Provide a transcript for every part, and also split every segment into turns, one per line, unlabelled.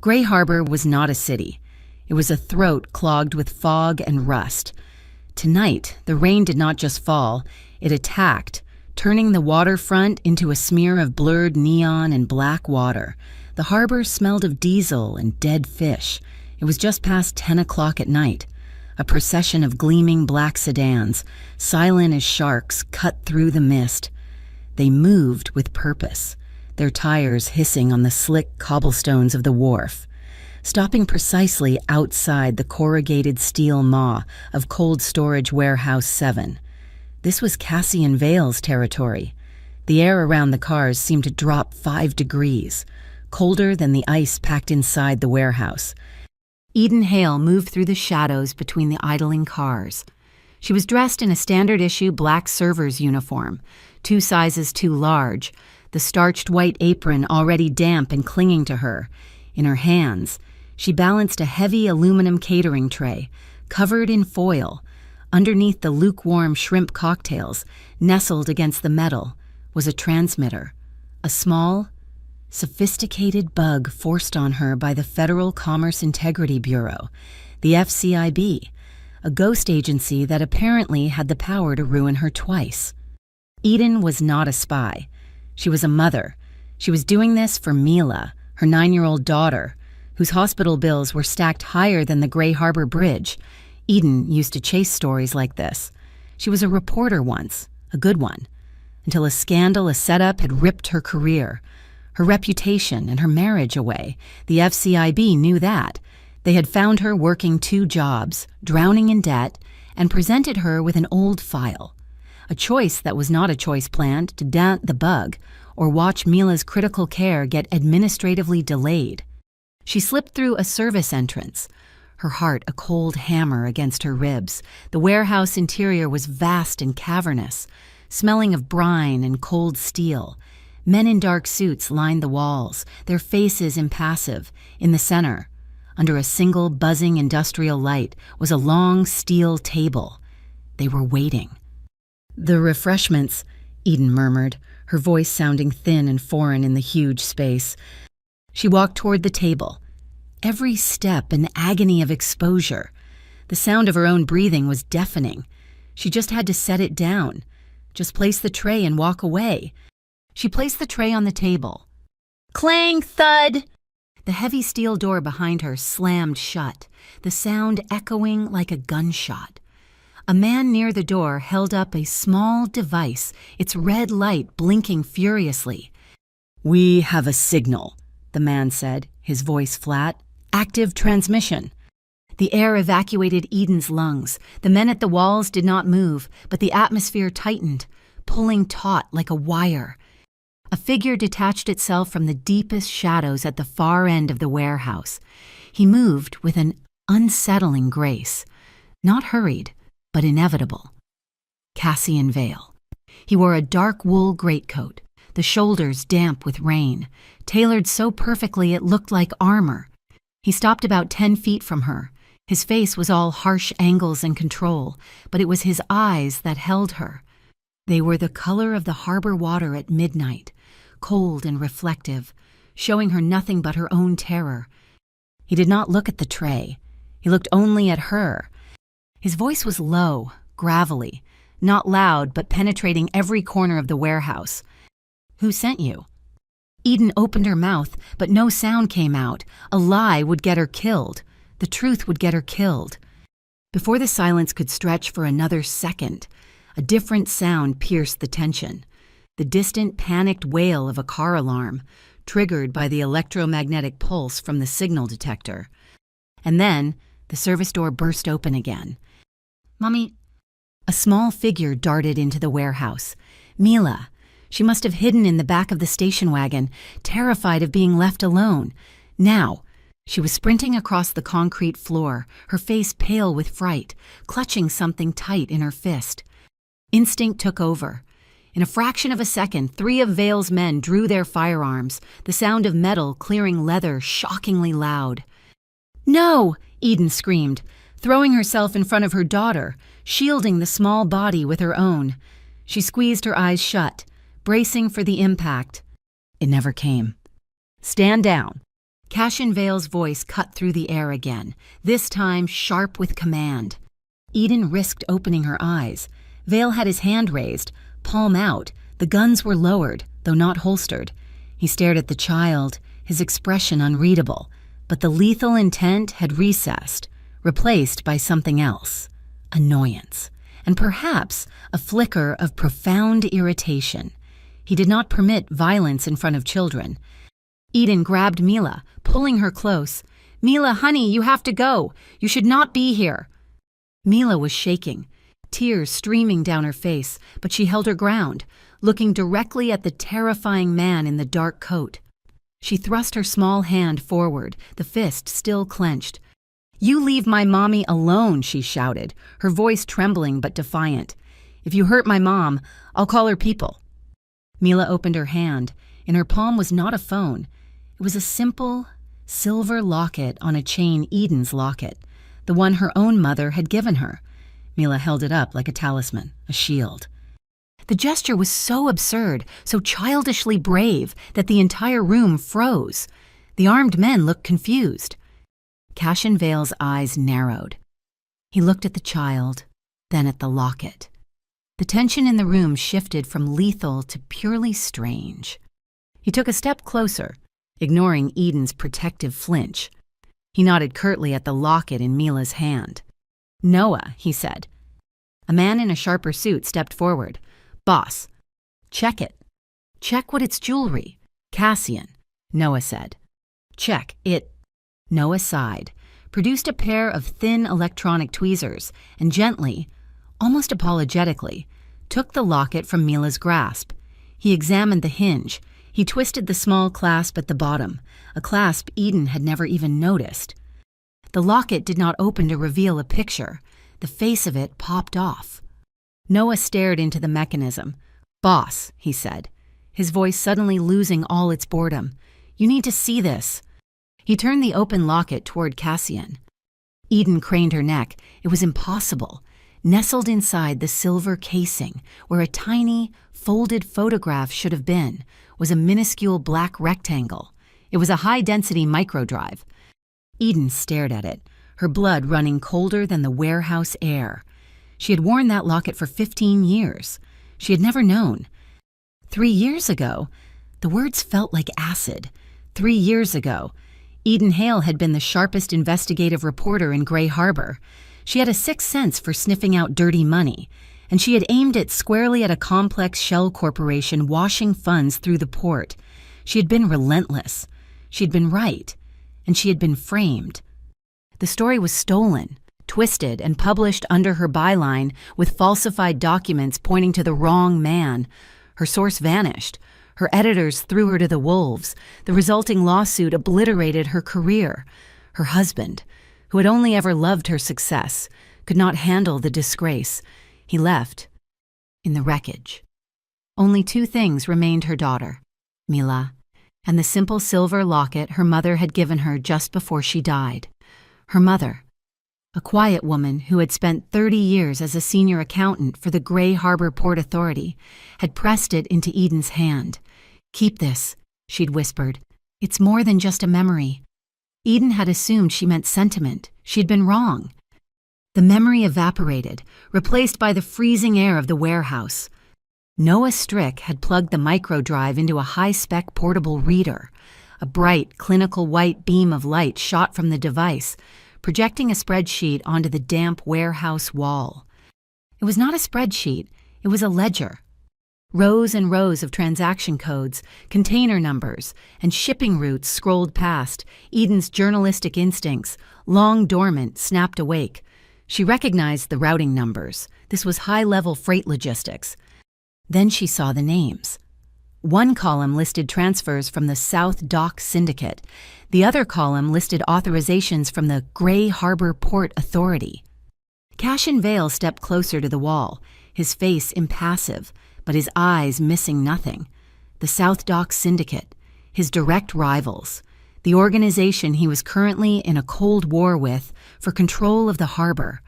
Gray Harbor was not a city. It was a throat clogged with fog and rust. Tonight, the rain did not just fall, it attacked, turning the waterfront into a smear of blurred neon and black water. The harbor smelled of diesel and dead fish. It was just past 10 o'clock at night. A procession of gleaming black sedans, silent as sharks, cut through the mist. They moved with purpose, their tires hissing on the slick cobblestones of the wharf, stopping precisely outside the corrugated steel maw of Cold Storage Warehouse 7. This was Cassian Vale's territory. The air around the cars seemed to drop 5 degrees, colder than the ice packed inside the warehouse. Eden Hale moved through the shadows between the idling cars. She was dressed in a standard-issue black server's uniform, 2 sizes too large, the starched white apron already damp and clinging to her. In her hands, she balanced a heavy aluminum catering tray, covered in foil. Underneath the lukewarm shrimp cocktails, nestled against the metal, was a transmitter, a small, sophisticated bug forced on her by the Federal Commerce Integrity Bureau, the FCIB, a ghost agency that apparently had the power to ruin her twice. Eden was not a spy. She was a mother. She was doing this for Mila, her 9-year-old daughter, whose hospital bills were stacked higher than the Gray Harbor Bridge. Eden used to chase stories like this. She was a reporter once, a good one, until a scandal, a setup had ripped her career, her reputation, and her marriage away. The FCIB knew that. They had found her working 2 jobs, drowning in debt, and presented her with an old file. A choice that was not a choice planned to daunt the bug or watch Mila's critical care get administratively delayed. She slipped through a service entrance, her heart a cold hammer against her ribs. The warehouse interior was vast and cavernous, smelling of brine and cold steel. Men in dark suits lined the walls, their faces impassive. In the center, under a single buzzing industrial light, was a long steel table. They were waiting. "The refreshments," Eden murmured, her voice sounding thin and foreign in the huge space. She walked toward the table. Every step an agony of exposure. The sound of her own breathing was deafening. She just had to set it down. Just place the tray and walk away. She placed the tray on the table. Clang, thud! The heavy steel door behind her slammed shut, the sound echoing like a gunshot. A man near the door held up a small device, its red light blinking furiously. "We have a signal," the man said, his voice flat. "Active transmission." The air evacuated Eden's lungs. The men at the walls did not move, but the atmosphere tightened, pulling taut like a wire. A figure detached itself from the deepest shadows at the far end of the warehouse. He moved with an unsettling grace, not hurried, but inevitable. Cassian Vale. He wore a dark wool greatcoat, the shoulders damp with rain, tailored so perfectly it looked like armor. He stopped about 10 feet from her. His face was all harsh angles and control, but it was his eyes that held her. They were the color of the harbor water at midnight, cold and reflective, showing her nothing but her own terror. He did not look at the tray. He looked only at her. His voice was low, gravelly, not loud but penetrating every corner of the warehouse. "Who sent you?" Eden opened her mouth, but no sound came out. A lie would get her killed. The truth would get her killed. Before the silence could stretch for another second, a different sound pierced the tension. The distant, panicked wail of a car alarm, triggered by the electromagnetic pulse from the signal detector. And then, the service door burst open again. "Mommy." A small figure darted into the warehouse. Mila. She must have hidden in the back of the station wagon, terrified of being left alone. Now, she was sprinting across the concrete floor, her face pale with fright, clutching something tight in her fist. Instinct took over. In a fraction of a second, 3 of Vale's men drew their firearms, the sound of metal clearing leather shockingly loud. "No!" Eden screamed, throwing herself in front of her daughter, shielding the small body with her own. She squeezed her eyes shut, bracing for the impact. It never came. "Stand down." Cassian Vale's voice cut through the air again, this time sharp with command. Eden risked opening her eyes. Vale had his hand raised, palm out. The guns were lowered, though not holstered. He stared at the child, his expression unreadable, but the lethal intent had recessed, replaced by something else. Annoyance, and perhaps a flicker of profound irritation. He did not permit violence in front of children. Eden grabbed Mila, pulling her close. "Mila, honey, you have to go. You should not be here." Mila was shaking, tears streaming down her face, but she held her ground, looking directly at the terrifying man in the dark coat. She thrust her small hand forward, the fist still clenched. "You leave my mommy alone," she shouted, her voice trembling but defiant. "If you hurt my mom, I'll call her people." Mila opened her hand. In her palm was not a phone. It was a simple, silver locket on a chain, Eden's locket, the one her own mother had given her. Mila held it up like a talisman, a shield. The gesture was so absurd, so childishly brave, that the entire room froze. The armed men looked confused. Cassian Vale's eyes narrowed. He looked at the child, then at the locket. The tension in the room shifted from lethal to purely strange. He took a step closer, ignoring Eden's protective flinch. He nodded curtly at the locket in Mila's hand. "Noah," he said. A man in a sharper suit stepped forward. "Boss, check it." "Check what it's jewelry." "Cassian," Noah said. "Check it." Noah sighed, produced a pair of thin electronic tweezers, and gently, almost apologetically, took the locket from Mila's grasp. He examined the hinge. He twisted the small clasp at the bottom, a clasp Eden had never even noticed. The locket did not open to reveal a picture. The face of it popped off. Noah stared into the mechanism. "Boss," he said, his voice suddenly losing all its boredom. "You need to see this." He turned the open locket toward Cassian. Eden craned her neck. It was impossible. Nestled inside the silver casing, where a tiny, folded photograph should have been, was a minuscule black rectangle. It was a high-density microdrive. Eden stared at it, her blood running colder than the warehouse air. She had worn that locket for 15 years. She had never known. 3 years ago, the words felt like acid. 3 years ago, Eden Hale had been the sharpest investigative reporter in Gray Harbor. She had a sixth sense for sniffing out dirty money, and she had aimed it squarely at a complex shell corporation washing funds through the port. She had been relentless. She had been right, and she had been framed. The story was stolen, twisted, and published under her byline with falsified documents pointing to the wrong man. Her source vanished. Her editors threw her to the wolves. The resulting lawsuit obliterated her career. Her husband, who had only ever loved her success, could not handle the disgrace. He left in the wreckage. Only 2 things remained: her daughter, Mila, and the simple silver locket her mother had given her just before she died. Her mother, a quiet woman who had spent 30 years as a senior accountant for the Gray Harbor Port Authority, had pressed it into Eden's hand. "Keep this," she'd whispered. "It's more than just a memory." Eden had assumed she meant sentiment. She'd been wrong. The memory evaporated, replaced by the freezing air of the warehouse. Noah Strick had plugged the microdrive into a high-spec portable reader. A bright, clinical white beam of light shot from the device, projecting a spreadsheet onto the damp warehouse wall. It was not a spreadsheet, it was a ledger. Rows and rows of transaction codes, container numbers, and shipping routes scrolled past. Eden's journalistic instincts, long dormant, snapped awake. She recognized the routing numbers. This was high-level freight logistics. Then she saw the names. One column listed transfers from the South Dock Syndicate. The other column listed authorizations from the Gray Harbor Port Authority. Cassian Vale stepped closer to the wall, his face impassive, but his eyes missing nothing. The South Dock Syndicate, his direct rivals, the organization he was currently in a cold war with for control of the harbor.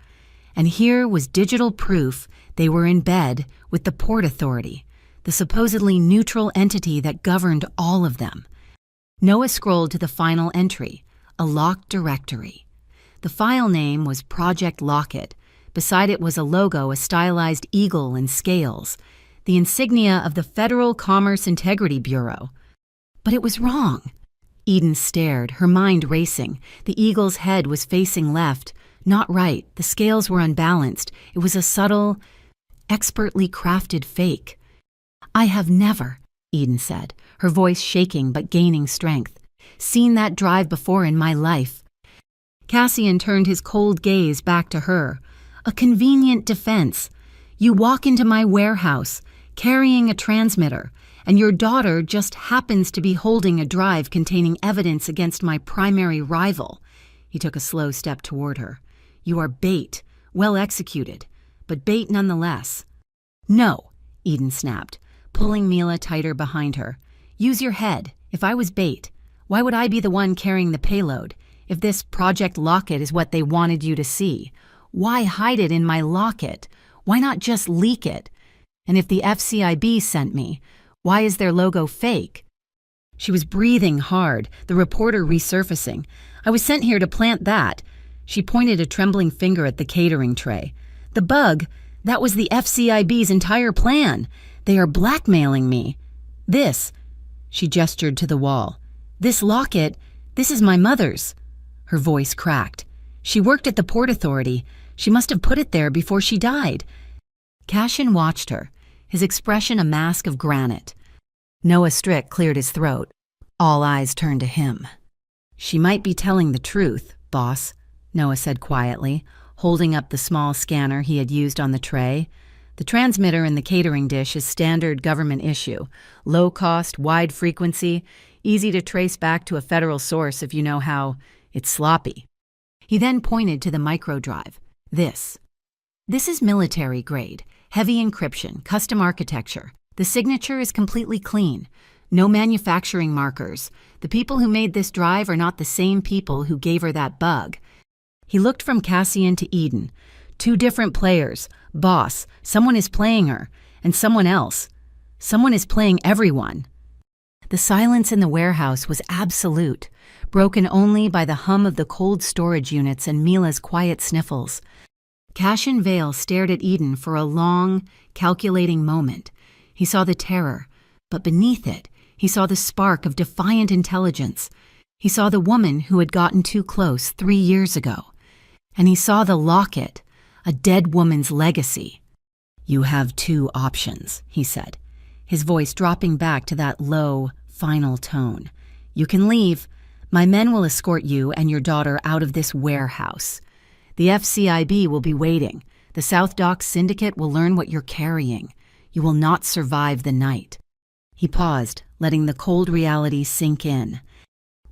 And here was digital proof they were in bed with the Port Authority, the supposedly neutral entity that governed all of them. Noah scrolled to the final entry, a locked directory. The file name was Project Locket. Beside it was a logo, a stylized eagle and scales, the insignia of the Federal Commerce Integrity Bureau. But it was wrong. Eden stared, her mind racing. The eagle's head was facing left, not right. The scales were unbalanced. It was a subtle, expertly crafted fake. "I have never," Eden said, her voice shaking but gaining strength, "seen that drive before in my life." Cassian turned his cold gaze back to her. "A convenient defense. You walk into my warehouse, carrying a transmitter, and your daughter just happens to be holding a drive containing evidence against my primary rival." He took a slow step toward her. "You are bait, well executed, but bait nonetheless." "No," Eden snapped, pulling Mila tighter behind her. "Use your head. If I was bait, why would I be the one carrying the payload? If this Project Locket is what they wanted you to see, why hide it in my locket? Why not just leak it? And if the FCIB sent me, why is their logo fake?" She was breathing hard, the reporter resurfacing. "I was sent here to plant that." She pointed a trembling finger at the catering tray. "The bug, that was the FCIB's entire plan. They are blackmailing me. This," she gestured to the wall, "this locket, this is my mother's." Her voice cracked. "She worked at the Port Authority. She must have put it there before she died." Cassian watched her, his expression a mask of granite. Noah Strick cleared his throat. All eyes turned to him. "She might be telling the truth, boss," Noah said quietly, holding up the small scanner he had used on the tray. "The transmitter in the catering dish is standard government issue. Low cost, wide frequency, easy to trace back to a federal source if you know how. It's sloppy." He then pointed to the microdrive. This is military grade, heavy encryption, custom architecture. The signature is completely clean. No manufacturing markers. The people who made this drive are not the same people who gave her that bug." He looked from Cassian to Eden. Two different players. Boss, someone is playing her, and someone else. Someone is playing everyone. The silence in the warehouse was absolute, broken only by the hum of the cold storage units and Mila's quiet sniffles. Cassian Vale stared at Eden for a long, calculating moment. He saw the terror, but beneath it, he saw the spark of defiant intelligence. He saw the woman who had gotten too close 3 years ago. And he saw the locket, a dead woman's legacy. "You have 2 options," he said, his voice dropping back to that low, final tone. "You can leave. My men will escort you and your daughter out of this warehouse. The FCIB will be waiting. The South Docks Syndicate will learn what you're carrying. You will not survive the night." He paused, letting the cold reality sink in.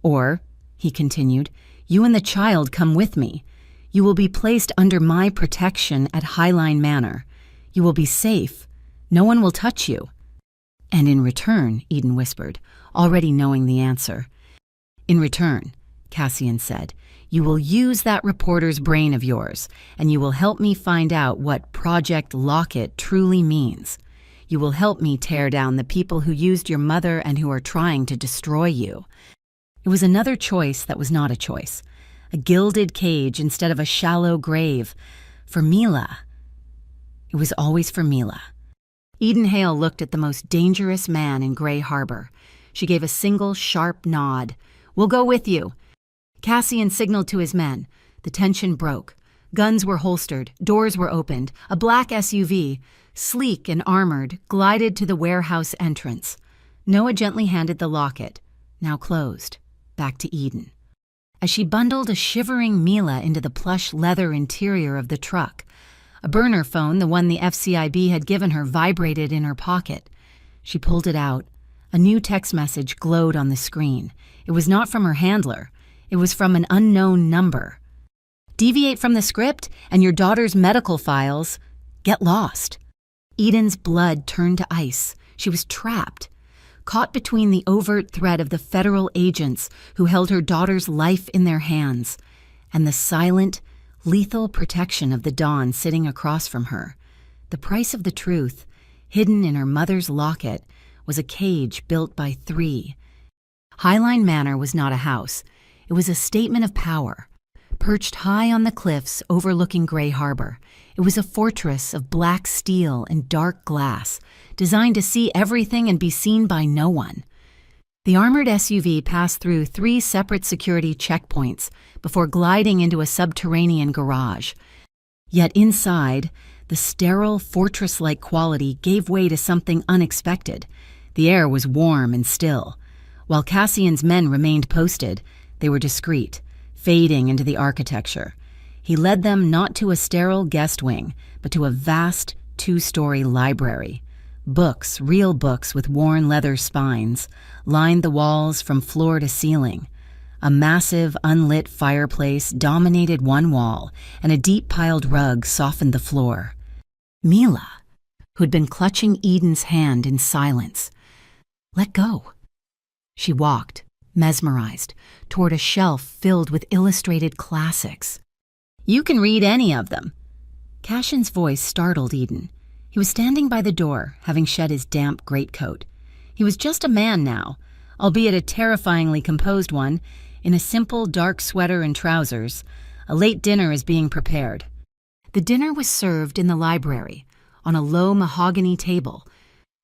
"Or," he continued, "you and the child come with me. You will be placed under my protection at Highline Manor. You will be safe. No one will touch you." "And in return," Eden whispered, already knowing the answer. "In return," Cassian said, "you will use that reporter's brain of yours, and you will help me find out what Project Locket truly means. You will help me tear down the people who used your mother and who are trying to destroy you." It was another choice that was not a choice. A gilded cage instead of a shallow grave. For Mila. It was always for Mila. Eden Hale looked at the most dangerous man in Gray Harbor. She gave a single sharp nod. "We'll go with you." Cassian signaled to his men. The tension broke. Guns were holstered, doors were opened. A black SUV, sleek and armored, glided to the warehouse entrance. Noah gently handed the locket, now closed, back to Eden. As she bundled a shivering Mila into the plush leather interior of the truck, a burner phone, the one the FCIB had given her, vibrated in her pocket. She pulled it out. A new text message glowed on the screen. It was not from her handler. It was from an unknown number. "Deviate from the script, and your daughter's medical files get lost." Eden's blood turned to ice. She was trapped, caught between the overt threat of the federal agents who held her daughter's life in their hands and the silent, lethal protection of the Dawn sitting across from her. The price of the truth, hidden in her mother's locket, was a cage built by 3. Highline Manor was not a house. It was a statement of power. Perched high on the cliffs overlooking Gray Harbor, it was a fortress of black steel and dark glass, designed to see everything and be seen by no one. The armored SUV passed through 3 separate security checkpoints before gliding into a subterranean garage. Yet inside, the sterile, fortress-like quality gave way to something unexpected. The air was warm and still. While Cassian's men remained posted, they were discreet, fading into the architecture. He led them not to a sterile guest wing, but to a vast 2-story library. Books, real books with worn leather spines, lined the walls from floor to ceiling. A massive, unlit fireplace dominated one wall, and a deep-piled rug softened the floor. Mila, who'd been clutching Eden's hand in silence, let go. She walked, mesmerized, toward a shelf filled with illustrated classics. "You can read any of them." Cassian's voice startled Eden. He was standing by the door, having shed his damp greatcoat. He was just a man now, albeit a terrifyingly composed one, in a simple dark sweater and trousers. A late dinner is being prepared. The dinner was served in the library, on a low mahogany table.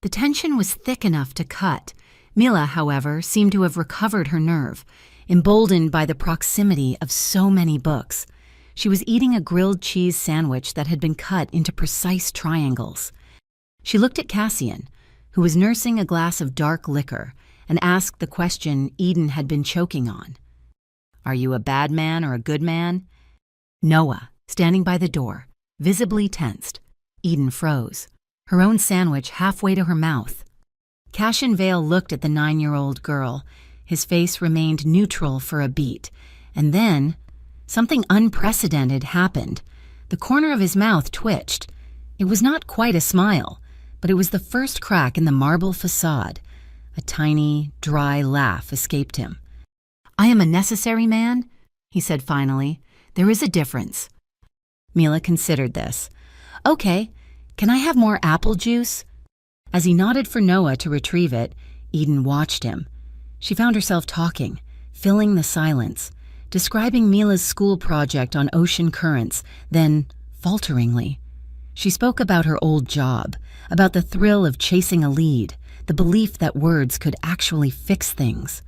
The tension was thick enough to cut. Mila, however, seemed to have recovered her nerve, emboldened by the proximity of so many books. She was eating a grilled cheese sandwich that had been cut into precise triangles. She looked at Cassian, who was nursing a glass of dark liquor, and asked the question Eden had been choking on. "Are you a bad man or a good man?" Noah, standing by the door, visibly tensed. Eden froze, her own sandwich halfway to her mouth. Cassian Vale looked at the 9-year-old girl. His face remained neutral for a beat, and then something unprecedented happened. The corner of his mouth twitched. It was not quite a smile, but it was the first crack in the marble facade. A tiny, dry laugh escaped him. "I am a necessary man," he said finally. "There is a difference." Mila considered this. "Okay, can I have more apple juice?" As he nodded for Noah to retrieve it, Eden watched him. She found herself talking, filling the silence, describing Mila's school project on ocean currents, then, falteringly, she spoke about her old job, about the thrill of chasing a lead, the belief that words could actually fix things.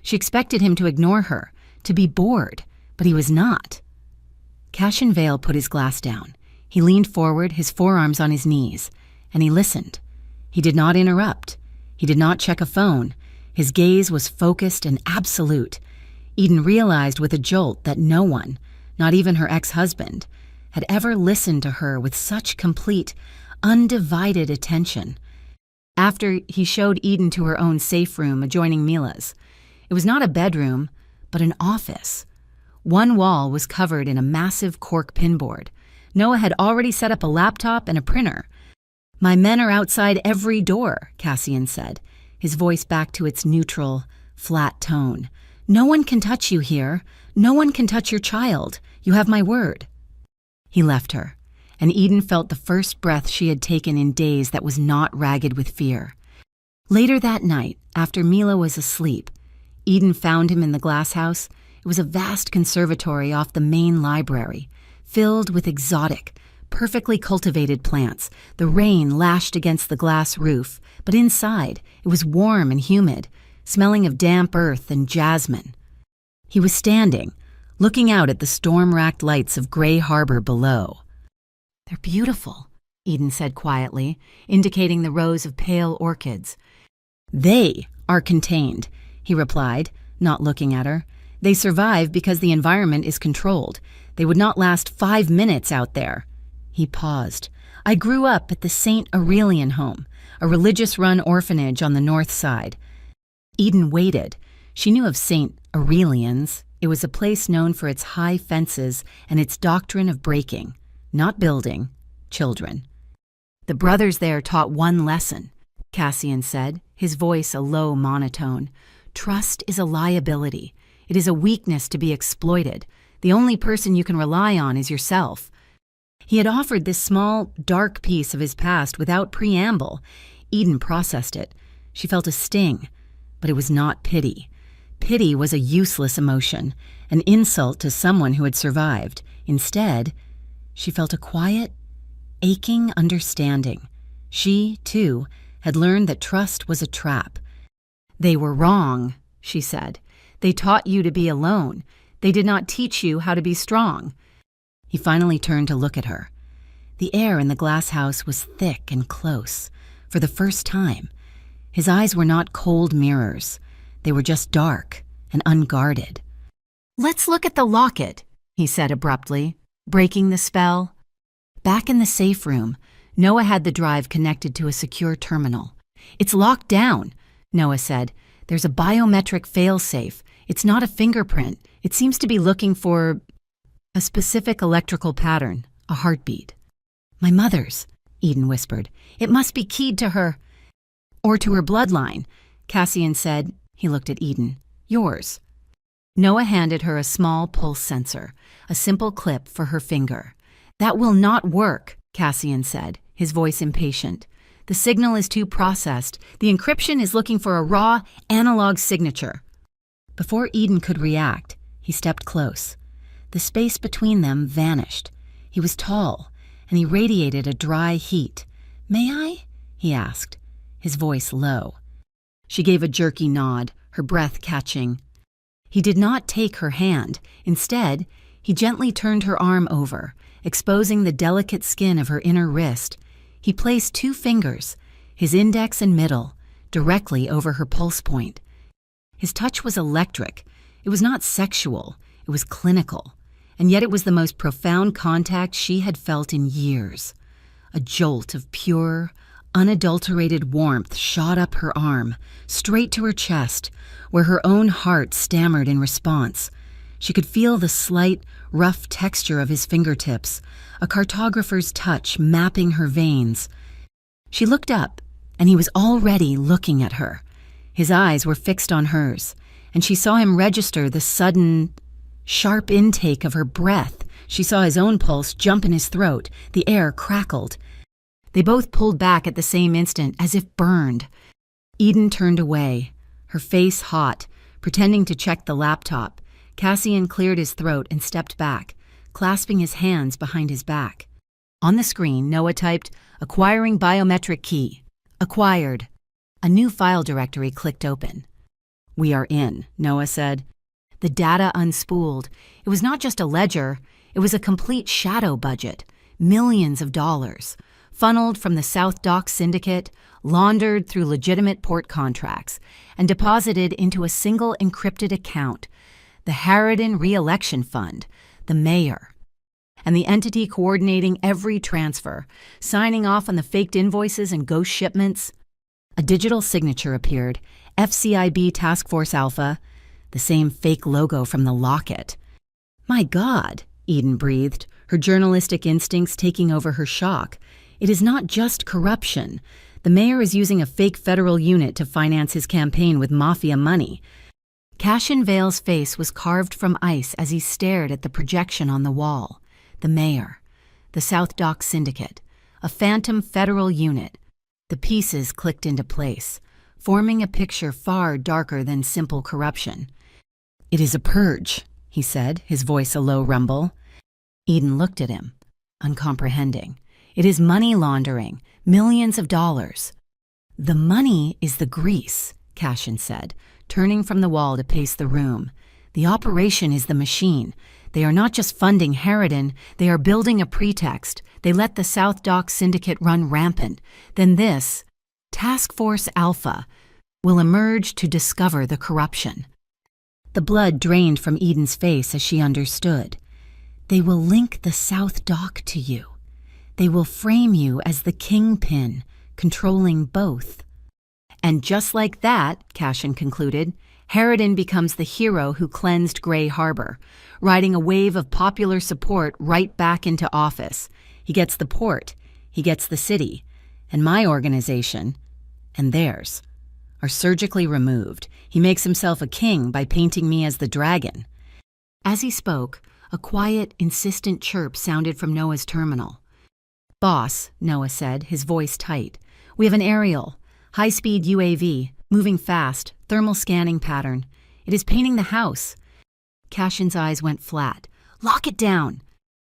She expected him to ignore her, to be bored, but he was not. Cassian Vale put his glass down. He leaned forward, his forearms on his knees, and he listened. He did not interrupt. He did not check a phone. His gaze was focused and absolute. Eden realized with a jolt that no one, not even her ex-husband, had ever listened to her with such complete, undivided attention. After he showed Eden to her own safe room adjoining Mila's. It was not a bedroom, but an office. One wall was covered in a massive cork pinboard. Noah had already set up a laptop and a printer. "My men are outside every door," Cassian said, his voice back to its neutral, flat tone. "No one can touch you here. No one can touch your child. You have my word." He left her, and Eden felt the first breath she had taken in days that was not ragged with fear. Later that night, after Mila was asleep, Eden found him in the glass house. It was a vast conservatory off the main library, filled with exotic, perfectly cultivated plants. The rain lashed against the glass roof, but inside it was warm and humid, smelling of damp earth and jasmine. He was standing, looking out at the storm-racked lights of Gray Harbor below. "They're beautiful," Eden said quietly, indicating the rows of pale orchids. "They are contained," he replied, not looking at her. "They survive because the environment is controlled. They would not last 5 minutes out there." He paused. "I grew up at the St. Aurelian home, a religious-run orphanage on the north side." Eden waited. She knew of St. Aurelians. It was a place known for its high fences and its doctrine of breaking, not building, children. "The brothers there taught one lesson," Cassian said, his voice a low monotone. "Trust is a liability. It is a weakness to be exploited. The only person you can rely on is yourself." He had offered this small, dark piece of his past without preamble. Eden processed it. She felt a sting. But it was not pity. Pity was a useless emotion, an insult to someone who had survived. Instead, she felt a quiet, aching understanding. She, too, had learned that trust was a trap. "They were wrong," she said. "They taught you to be alone. They did not teach you how to be strong." He finally turned to look at her. The air in the glass house was thick and close, for the first time. His eyes were not cold mirrors. They were just dark and unguarded. "Let's look at the locket," he said abruptly, breaking the spell. Back in the safe room, Noah had the drive connected to a secure terminal. "It's locked down," Noah said. "There's a biometric failsafe. It's not a fingerprint. It seems to be looking for a specific electrical pattern, a heartbeat." "My mother's," Eden whispered. "It must be keyed to her." "Or to her bloodline," Cassian said. He looked at Eden. "Yours." Noah handed her a small pulse sensor, a simple clip for her finger. "That will not work," Cassian said, his voice impatient. "The signal is too processed. The encryption is looking for a raw, analog signature." Before Eden could react, he stepped close. The space between them vanished. He was tall, and he radiated a dry heat. "May I?" he asked, his voice low. She gave a jerky nod, her breath catching. He did not take her hand. Instead, he gently turned her arm over, exposing the delicate skin of her inner wrist. He placed 2 fingers, his index and middle, directly over her pulse point. His touch was electric. It was not sexual. It was clinical. And yet it was the most profound contact she had felt in years. A jolt of pure, unadulterated warmth shot up her arm, straight to her chest, where her own heart stammered in response. She could feel the slight, rough texture of his fingertips, a cartographer's touch mapping her veins. She looked up, and he was already looking at her. His eyes were fixed on hers, and she saw him register the sudden, sharp intake of her breath. She saw his own pulse jump in his throat. The air crackled. They both pulled back at the same instant, as if burned. Eden turned away, her face hot, pretending to check the laptop. Cassian cleared his throat and stepped back, clasping his hands behind his back. On the screen, Noah typed, "Acquiring biometric key. Acquired." A new file directory clicked open. "We are in," Noah said. The data unspooled. It was not just a ledger, it was a complete shadow budget. Millions of dollars. Funneled from the South Dock Syndicate, laundered through legitimate port contracts, and deposited into a single encrypted account. The Harridan Re-Election Fund, the mayor, and the entity coordinating every transfer, signing off on the faked invoices and ghost shipments. A digital signature appeared, FCIB Task Force Alpha, the same fake logo from the Locket. "My God," Eden breathed, her journalistic instincts taking over her shock. "It is not just corruption. The mayor is using a fake federal unit to finance his campaign with mafia money." Cassian Vale's face was carved from ice as he stared at the projection on the wall. The mayor, the South Dock Syndicate, a phantom federal unit. The pieces clicked into place, forming a picture far darker than simple corruption. "It is a purge," he said, his voice a low rumble. Eden looked at him, uncomprehending. "It is money laundering, millions of dollars." "The money is the grease," Cassian said, turning from the wall to pace the room. "The operation is the machine. They are not just funding Harridan, they are building a pretext. They let the South Dock Syndicate run rampant. Then this, Task Force Alpha, will emerge to discover the corruption." The blood drained from Eden's face as she understood. "They will link the South Dock to you. They will frame you as the kingpin, controlling both." And just like that, Cassian concluded, Harridan becomes the hero who cleansed Gray Harbor, riding a wave of popular support right back into office. He gets the port, he gets the city, and my organization, and theirs, are surgically removed. He makes himself a king by painting me as the dragon. As he spoke, a quiet, insistent chirp sounded from Noah's terminal. "Boss," Noah said, his voice tight, "we have an aerial, high-speed UAV, moving fast, Thermal scanning pattern. It is painting the house. Cashin's eyes went flat. Lock it down!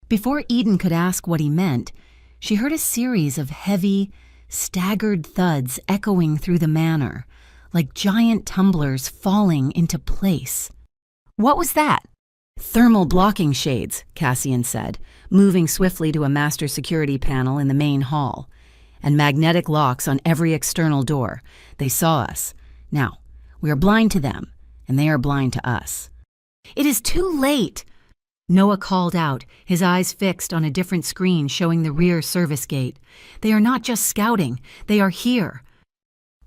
Before Eden could ask what he meant, she heard a series of heavy, staggered thuds echoing through the manor, like giant tumblers falling into place. What was that? Thermal blocking shades, Cassian said, moving swiftly to a master security panel in the main hall. And magnetic locks on every external door. They saw us. Now, we are blind to them, and they are blind to us. It is too late! Noah called out, his eyes fixed on a different screen showing the rear service gate. They are not just scouting, they are here.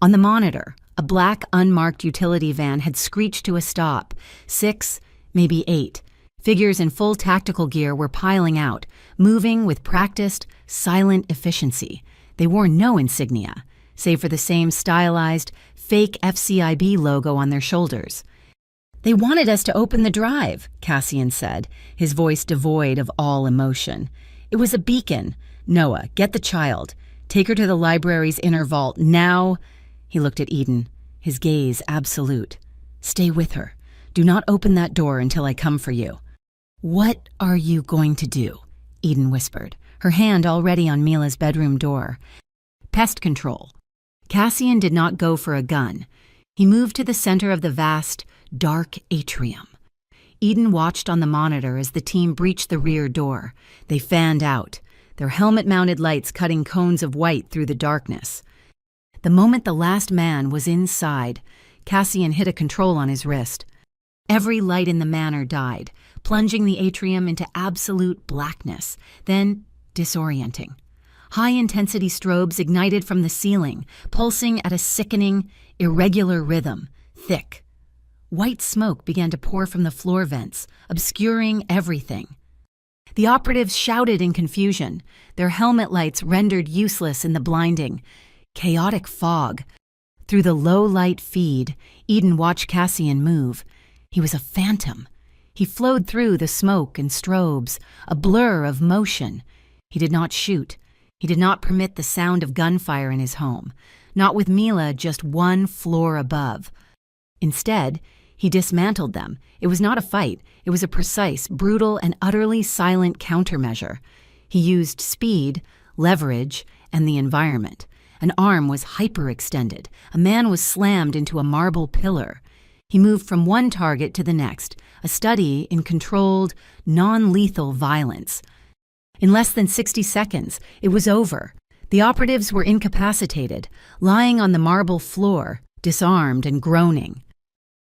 On the monitor, a black, unmarked utility van had screeched to a stop. 6, maybe 8. Figures in full tactical gear were piling out, moving with practiced, silent efficiency. They wore no insignia, save for the same stylized, fake FCIB logo on their shoulders. They wanted us to open the drive, Cassian said, his voice devoid of all emotion. It was a beacon. Noah, get the child. Take her to the library's inner vault, now. He looked at Eden, his gaze absolute. Stay with her. Do not open that door until I come for you. What are you going to do? Eden whispered, her hand already on Mila's bedroom door. Pest control. Cassian did not go for a gun. He moved to the center of the vast, dark atrium. Eden watched on the monitor as the team breached the rear door. They fanned out, their helmet-mounted lights cutting cones of white through the darkness. The moment the last man was inside, Cassian hit a control on his wrist. Every light in the manor died, plunging the atrium into absolute blackness, then disorienting. High-intensity strobes ignited from the ceiling, pulsing at a sickening, irregular rhythm, thick. White smoke began to pour from the floor vents, obscuring everything. The operatives shouted in confusion, their helmet lights rendered useless in the blinding, chaotic fog. Through the low-light feed, Eden watched Cassian move. He was a phantom. He flowed through the smoke and strobes, a blur of motion. He did not shoot. He did not permit the sound of gunfire in his home, not with Mila just one floor above. Instead, he dismantled them. It was not a fight. It was a precise, brutal, and utterly silent countermeasure. He used speed, leverage, and the environment. An arm was hyperextended. A man was slammed into a marble pillar. He moved from one target to the next, a study in controlled, non-lethal violence. In less than 60 seconds, it was over. The operatives were incapacitated, lying on the marble floor, disarmed and groaning.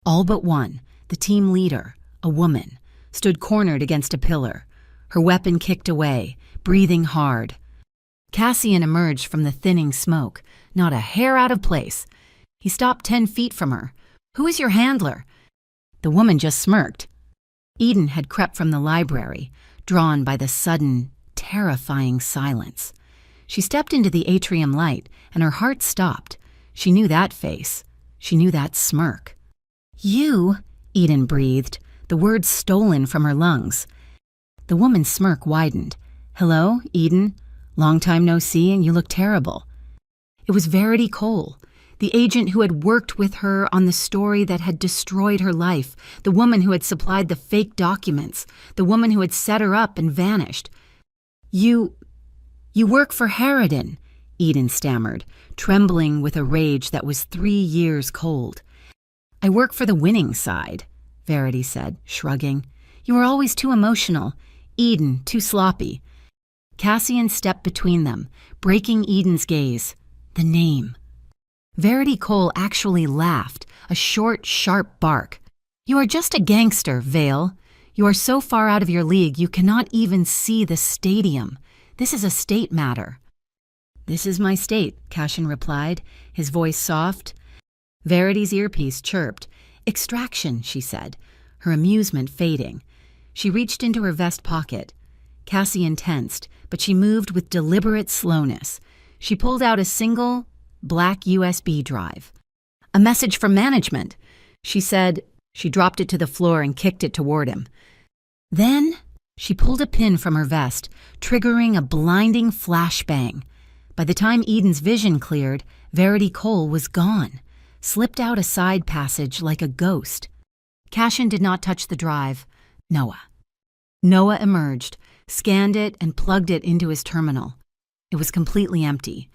All but one, the team leader, a woman, stood cornered against a pillar, her weapon kicked away, breathing hard. Cassian emerged from the thinning smoke, not a hair out of place. He stopped 10 feet from her. Who is your handler? The woman just smirked. Eden had crept from the library, drawn by the sudden, terrifying silence. She stepped into the atrium light, and her heart stopped. She knew that face. She knew that smirk. You, Eden breathed, the words stolen from her lungs. The woman's smirk widened. Hello, Eden. Long time no see, and you look terrible. It was Verity Cole, the agent who had worked with her on the story that had destroyed her life, the woman who had supplied the fake documents, the woman who had set her up and vanished. You work for Harridan, Eden stammered, trembling with a rage that was 3 years cold. I work for the winning side, Verity said, shrugging. You are always too emotional. Eden, too sloppy. Cassian stepped between them, breaking Eden's gaze. The name. Verity Cole actually laughed, a short, sharp bark. You are just a gangster, Vale. You are so far out of your league you cannot even see the stadium. This is a state matter. This is my state, Cashin replied, his voice soft. Verity's earpiece chirped. Extraction, she said, her amusement fading. She reached into her vest pocket. Cassian tensed, but she moved with deliberate slowness. She pulled out a single, black USB drive. A message from management, she said. She dropped it to the floor and kicked it toward him. Then she pulled a pin from her vest, triggering a blinding flashbang. By the time Eden's vision cleared, Verity Cole was gone. slipped out a side passage like a ghost. Cassian did not touch the drive. Noah emerged, scanned it, and plugged it into his terminal. It was completely empty.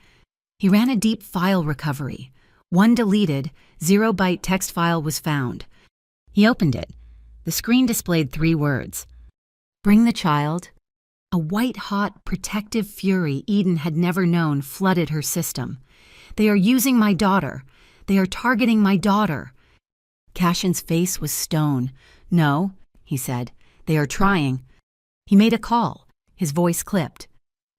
He ran a deep file recovery. One deleted, 0-byte text file was found. He opened it. The screen displayed 3 words. Bring the child. A white-hot, protective fury Eden had never known flooded her system. They are using my daughter. They are targeting my daughter. Cassian's face was stone. No, he said. They are trying. He made a call. His voice clipped.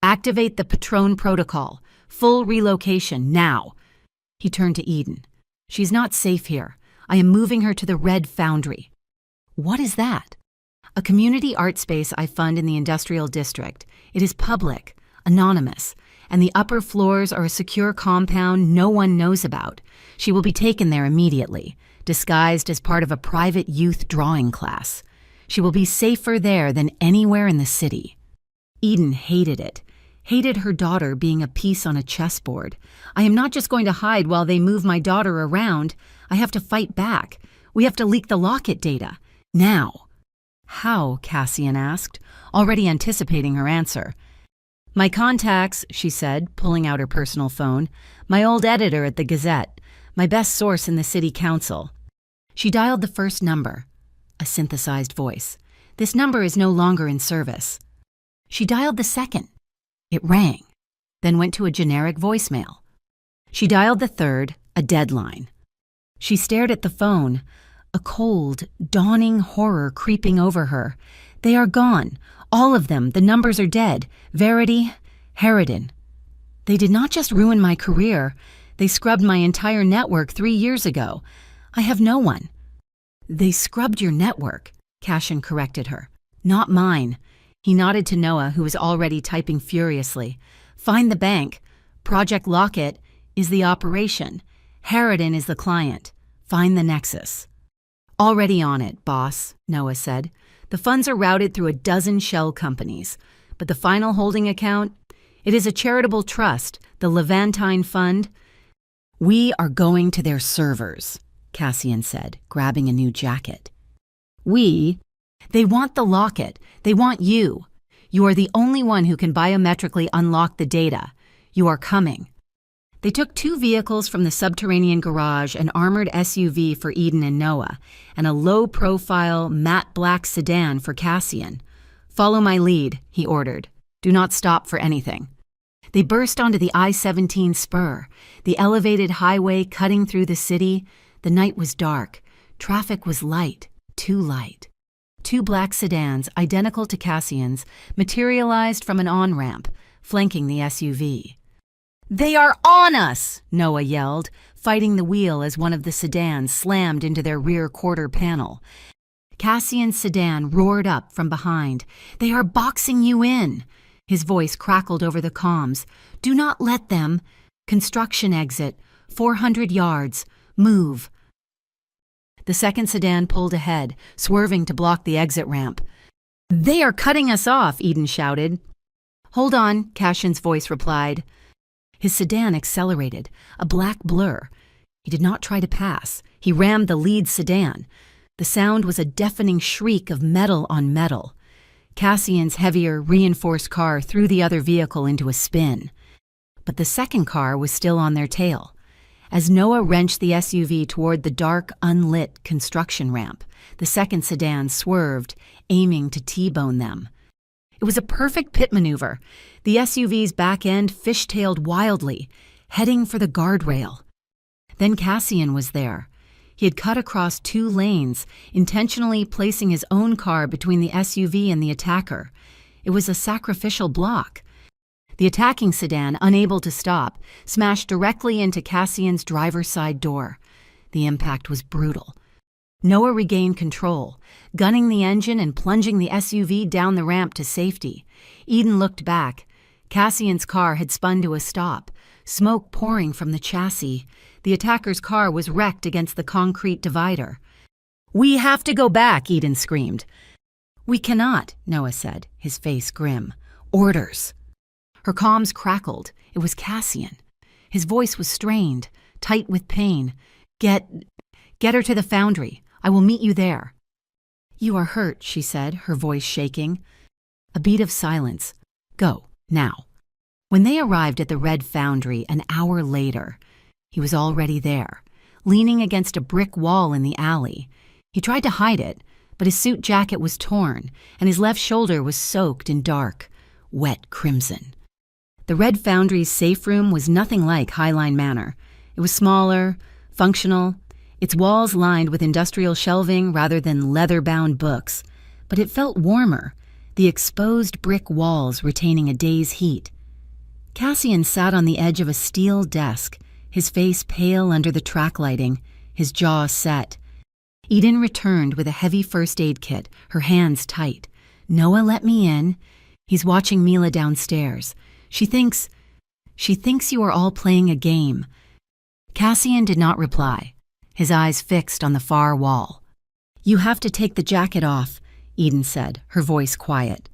Activate the Patron protocol. Full relocation, now. He turned to Eden. She's not safe here. I am moving her to the Red Foundry. What is that? A community art space I fund in the industrial district. It is public, anonymous, and the upper floors are a secure compound no one knows about. She will be taken there immediately, disguised as part of a private youth drawing class. She will be safer there than anywhere in the city. Eden hated it. Hated her daughter being a piece on a chessboard. I am not just going to hide while they move my daughter around. I have to fight back. We have to leak the Locket data. Now. How? Cassian asked, already anticipating her answer. My contacts, she said, pulling out her personal phone. My old editor at the Gazette. My best source in the city council. She dialed the first number. A synthesized voice. This number is no longer in service. She dialed the second. It rang, then went to a generic voicemail. She dialed the third, a deadline. She stared at the phone, a cold, dawning horror creeping over her. They are gone. All of them. The numbers are dead. Verity, Harridan. They did not just ruin my career. They scrubbed my entire network 3 years ago. I have no one. They scrubbed your network, Cassian corrected her. Not mine. He nodded to Noah, who was already typing furiously. Find the bank. Project Locket is the operation. Harridan is the client. Find the nexus. Already on it, boss, Noah said. The funds are routed through a dozen shell companies. But the final holding account? It is a charitable trust, the Levantine Fund. We are going to their servers, Cassian said, grabbing a new jacket. We? They want the Locket. They want you. You are the only one who can biometrically unlock the data. You are coming. They took 2 vehicles from the subterranean garage, an armored SUV for Eden and Noah, and a low-profile, matte black sedan for Cassian. Follow my lead, he ordered. Do not stop for anything. They burst onto the I-17 spur, the elevated highway cutting through the city. The night was dark. Traffic was light, too light. 2 black sedans, identical to Cassian's, materialized from an on-ramp, flanking the SUV. They are on us, Noah yelled, fighting the wheel as one of the sedans slammed into their rear quarter panel. Cassian's sedan roared up from behind. They are boxing you in. His voice crackled over the comms. Do not let them. Construction exit. 400 yards. Move. The second sedan pulled ahead, swerving to block the exit ramp. They are cutting us off, Eden shouted. Hold on, Cassian's voice replied. His sedan accelerated, a black blur. He did not try to pass. He rammed the lead sedan. The sound was a deafening shriek of metal on metal. Cassian's heavier, reinforced car threw the other vehicle into a spin. But the second car was still on their tail. As Noah wrenched the SUV toward the dark, unlit construction ramp, the second sedan swerved, aiming to T-bone them. It was a perfect pit maneuver. The SUV's back end fishtailed wildly, heading for the guardrail. Then Cassian was there. He had cut across 2 lanes, intentionally placing his own car between the SUV and the attacker. It was a sacrificial block. The attacking sedan, unable to stop, smashed directly into Cassian's driver's side door. The impact was brutal. Noah regained control, gunning the engine and plunging the SUV down the ramp to safety. Eden looked back. Cassian's car had spun to a stop, smoke pouring from the chassis. The attacker's car was wrecked against the concrete divider. We have to go back, Eden screamed. We cannot, Noah said, his face grim. Orders. Her comms crackled. It was Cassian. His voice was strained, tight with pain. Get her to the foundry. I will meet you there." "You are hurt," she said, her voice shaking. A beat of silence. "Go, now." When they arrived at the red foundry an hour later, he was already there, leaning against a brick wall in the alley. He tried to hide it, but his suit jacket was torn, and his left shoulder was soaked in dark, wet crimson. The red foundry's safe room was nothing like Highline Manor. It was smaller, functional, its walls lined with industrial shelving rather than leather-bound books, but it felt warmer, the exposed brick walls retaining a day's heat. Cassian sat on the edge of a steel desk, his face pale under the track lighting, his jaw set. Eden returned with a heavy first aid kit, her hands tight. "Noah let me in. He's watching Mila downstairs. She thinks you are all playing a game." Cassian did not reply, his eyes fixed on the far wall. "You have to take the jacket off," Eden said, her voice quiet.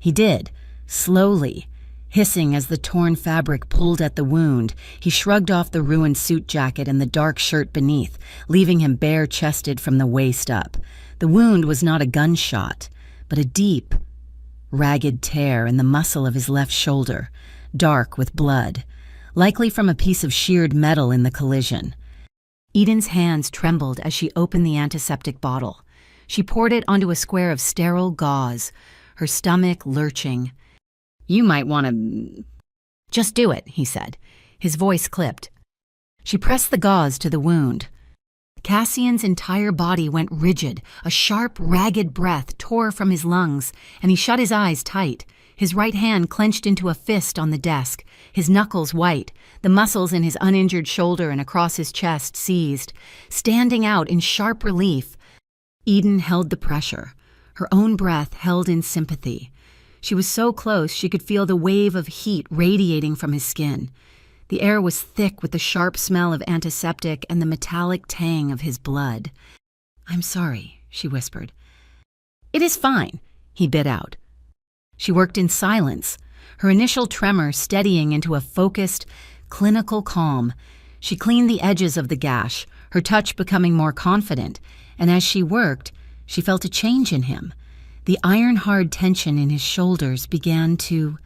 He did, slowly, hissing as the torn fabric pulled at the wound. He shrugged off the ruined suit jacket and the dark shirt beneath, leaving him bare-chested from the waist up. The wound was not a gunshot, but a deep, ragged tear in the muscle of his left shoulder, dark with blood, likely from a piece of sheared metal in the collision. Eden's hands trembled as she opened the antiseptic bottle. She poured it onto a square of sterile gauze, her stomach lurching. "You might want to—" "Just do it," he said. His voice clipped. She pressed the gauze to the wound. Cassian's entire body went rigid. A sharp, ragged breath tore from his lungs, and he shut his eyes tight, his right hand clenched into a fist on the desk, his knuckles white, the muscles in his uninjured shoulder and across his chest seized, standing out in sharp relief. Eden held the pressure, her own breath held in sympathy. She was so close she could feel the wave of heat radiating from his skin. The air was thick with the sharp smell of antiseptic and the metallic tang of his blood. "I'm sorry," she whispered. "It is fine," he bit out. She worked in silence, her initial tremor steadying into a focused, clinical calm. She cleaned the edges of the gash, her touch becoming more confident, and as she worked, she felt a change in him. The iron-hard tension in his shoulders began to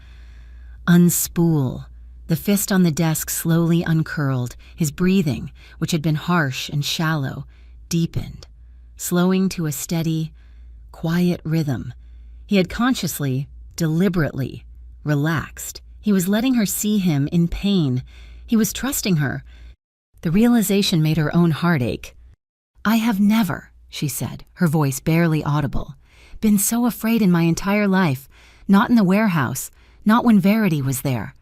unspool. The fist on the desk slowly uncurled. His breathing, which had been harsh and shallow, deepened, slowing to a steady, quiet rhythm. He had consciously, deliberately, relaxed. He was letting her see him in pain. He was trusting her. The realization made her own heart ache. "I have never," she said, her voice barely audible, "been so afraid in my entire life. Not in the warehouse, not when Verity was there."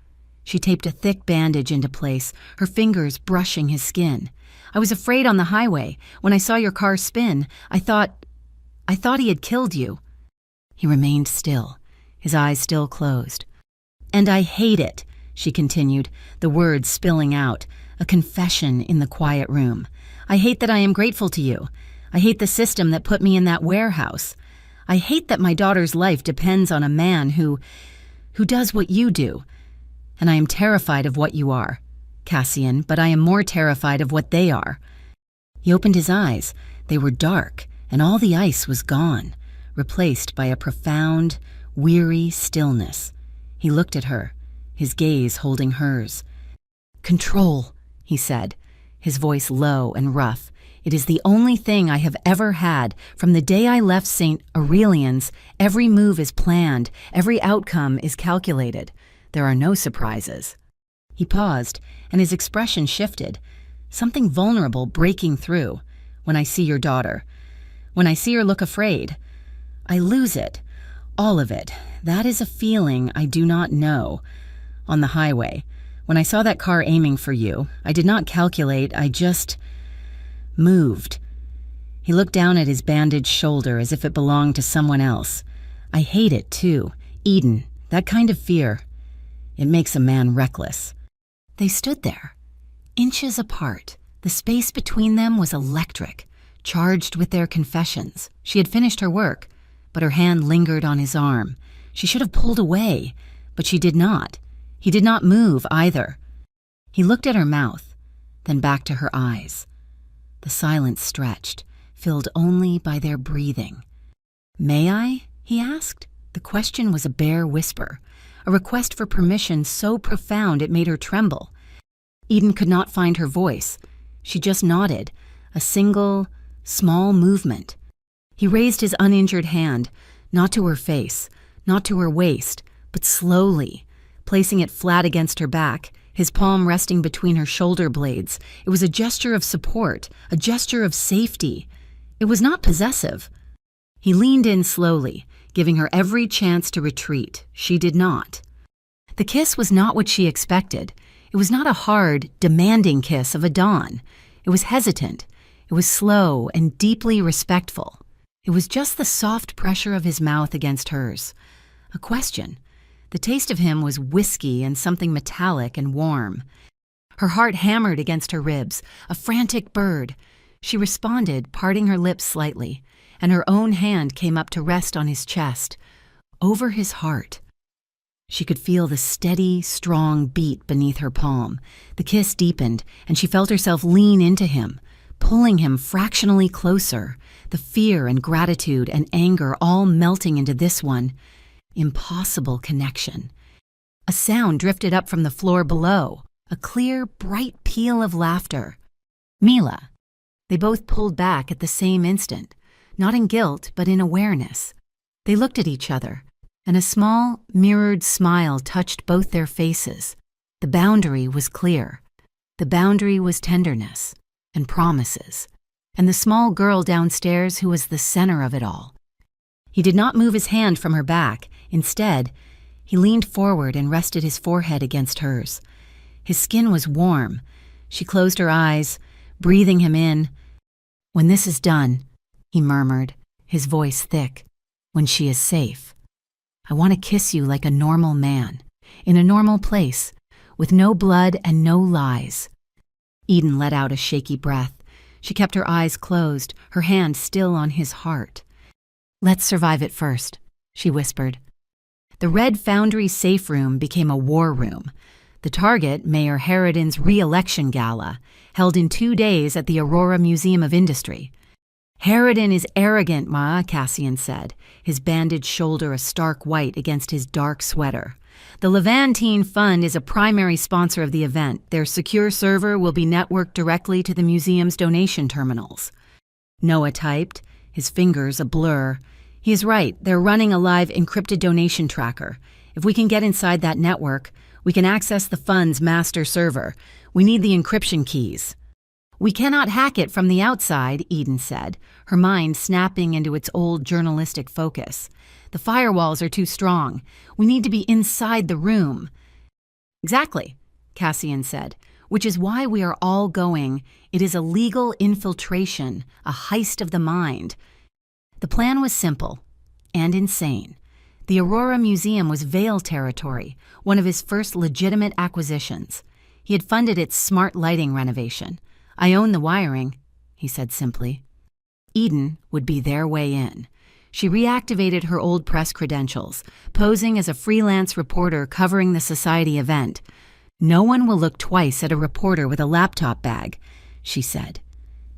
She taped a thick bandage into place, her fingers brushing his skin. "I was afraid on the highway. When I saw your car spin, I thought he had killed you." He remained still, his eyes still closed. "And I hate it," she continued, the words spilling out, a confession in the quiet room. "I hate that I am grateful to you. I hate the system that put me in that warehouse. I hate that my daughter's life depends on a man who does what you do. And I am terrified of what you are, Cassian, but I am more terrified of what they are." He opened his eyes. They were dark, and all the ice was gone, replaced by a profound, weary stillness. He looked at her, his gaze holding hers. "Control," he said, his voice low and rough. "It is the only thing I have ever had. From the day I left St. Aurelian's, every move is planned, every outcome is calculated. There are no surprises." He paused, and his expression shifted, something vulnerable breaking through. "When I see your daughter, when I see her look afraid, I lose it, all of it. That is a feeling I do not know. On the highway, when I saw that car aiming for you, I did not calculate, I just moved." He looked down at his bandaged shoulder as if it belonged to someone else. "I hate it, too. Eden, that kind of fear. It makes a man reckless." They stood there, inches apart. The space between them was electric, charged with their confessions. She had finished her work, but her hand lingered on his arm. She should have pulled away, but she did not. He did not move either. He looked at her mouth, then back to her eyes. The silence stretched, filled only by their breathing. "May I?" he asked. The question was a bare whisper, a request for permission so profound it made her tremble. Eden could not find her voice. She just nodded, a single, small movement. He raised his uninjured hand, not to her face, not to her waist, but slowly, placing it flat against her back, his palm resting between her shoulder blades. It was a gesture of support, a gesture of safety. It was not possessive. He leaned in slowly, giving her every chance to retreat. She did not. The kiss was not what she expected. It was not a hard, demanding kiss of a dawn. It was hesitant. It was slow and deeply respectful. It was just the soft pressure of his mouth against hers. A question. The taste of him was whiskey and something metallic and warm. Her heart hammered against her ribs, a frantic bird. She responded, parting her lips slightly, and her own hand came up to rest on his chest, over his heart. She could feel the steady, strong beat beneath her palm. The kiss deepened, and she felt herself lean into him, pulling him fractionally closer, the fear and gratitude and anger all melting into this one. Impossible connection. A sound drifted up from the floor below, a clear, bright peal of laughter. Mila. They both pulled back at the same instant, not in guilt, but in awareness. They looked at each other, and a small, mirrored smile touched both their faces. The boundary was clear. The boundary was tenderness and promises, and the small girl downstairs who was the center of it all. He did not move his hand from her back. Instead, he leaned forward and rested his forehead against hers. His skin was warm. She closed her eyes, breathing him in. "When this is done," he murmured, his voice thick, "when she is safe, I want to kiss you like a normal man, in a normal place, with no blood and no lies." Eden let out a shaky breath. She kept her eyes closed, her hand still on his heart. "Let's survive it first," she whispered. The Red Foundry safe room became a war room. The target, Mayor Harridan's re-election gala, held in 2 days at the Aurora Museum of Industry. "Harridan is arrogant, Ma," Cassian said, his bandaged shoulder a stark white against his dark sweater. "The Levantine Fund is a primary sponsor of the event. Their secure server will be networked directly to the museum's donation terminals." Noah typed, his fingers a blur. "He is right. They're running a live encrypted donation tracker. If we can get inside that network, we can access the fund's master server. We need the encryption keys." "We cannot hack it from the outside," Eden said, her mind snapping into its old journalistic focus. "The firewalls are too strong. We need to be inside the room." "Exactly," Cassian said, "which is why we are all going. It is a legal infiltration, a heist of the mind." The plan was simple and insane. The Aurora Museum was Vale territory, one of his first legitimate acquisitions. He had funded its smart lighting renovation. "I own the wiring," he said simply. Eden would be their way in. She reactivated her old press credentials, posing as a freelance reporter covering the society event. "No one will look twice at a reporter with a laptop bag," she said.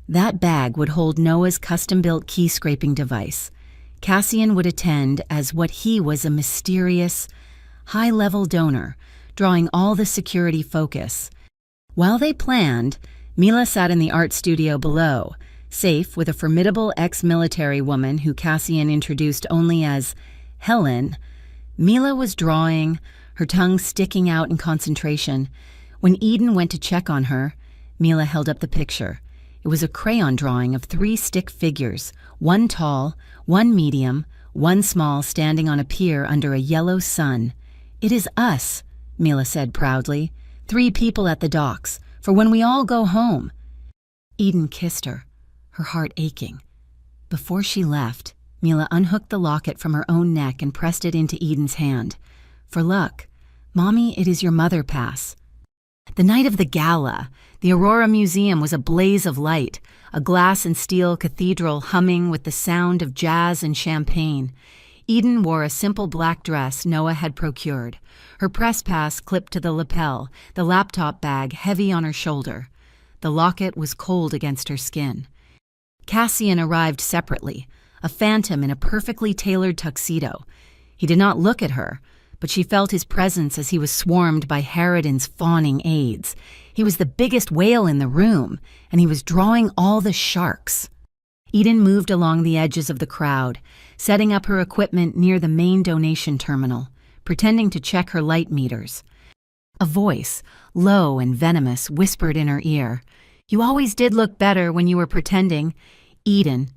That bag would hold Noah's custom-built key-scraping device. Cassian would attend as what he was, a mysterious, high-level donor, drawing all the security focus. While they planned, Mila sat in the art studio below, safe with a formidable ex-military woman who Cassian introduced only as Helen. Mila was drawing, her tongue sticking out in concentration. When Eden went to check on her, Mila held up the picture. It was a crayon drawing of 3 stick figures, one tall, one medium, one small, standing on a pier under a yellow sun. "It is us," Mila said proudly. 3 people at the docks, for when we all go home." Eden kissed her, her heart aching. Before she left, Mila unhooked the locket from her own neck and pressed it into Eden's hand. "For luck. Mommy, it is your mother pass." The night of the gala, the Aurora Museum was a blaze of light, a glass and steel cathedral humming with the sound of jazz and champagne. Eden wore a simple black dress Noah had procured, her press pass clipped to the lapel, the laptop bag heavy on her shoulder. The locket was cold against her skin. Cassian arrived separately, a phantom in a perfectly tailored tuxedo. He did not look at her, but she felt his presence as he was swarmed by Harridan's fawning aides. He was the biggest whale in the room, and he was drawing all the sharks. Eden moved along the edges of the crowd, setting up her equipment near the main donation terminal, pretending to check her light meters. A voice, low and venomous, whispered in her ear, "You always did look better when you were pretending." Eden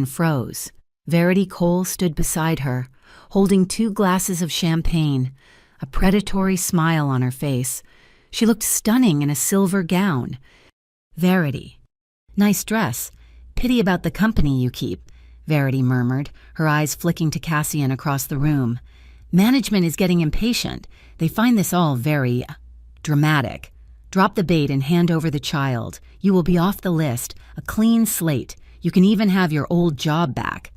froze. Verity Cole stood beside her, holding 2 glasses of champagne, a predatory smile on her face. She looked stunning in a silver gown. "Verity, nice dress. Pity about the company you keep," Verity murmured, her eyes flicking to Cassian across the room. "Management is getting impatient. They find this all very dramatic. Drop the bait and hand over the child. You will be off the list, a clean slate. You can even have your old job back."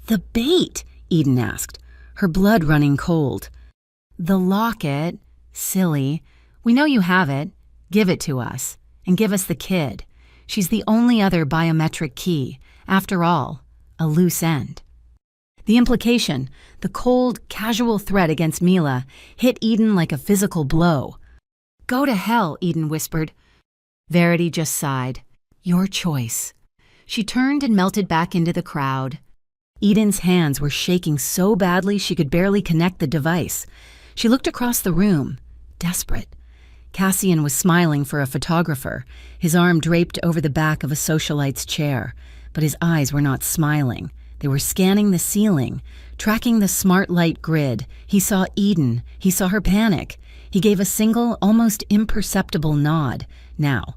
"The bait?" Eden asked, her blood running cold. "The locket. Silly. We know you have it. Give it to us. And give us the kid. She's the only other biometric key. After all, a loose end." The implication, the cold, casual threat against Mila, hit Eden like a physical blow. "Go to hell," Eden whispered. Verity just sighed. "Your choice." She turned and melted back into the crowd. Eden's hands were shaking so badly she could barely connect the device. She looked across the room, desperate. Cassian was smiling for a photographer, his arm draped over the back of a socialite's chair, but his eyes were not smiling. They were scanning the ceiling, tracking the smart light grid. He saw Eden. He saw her panic. He gave a single, almost imperceptible nod. Now,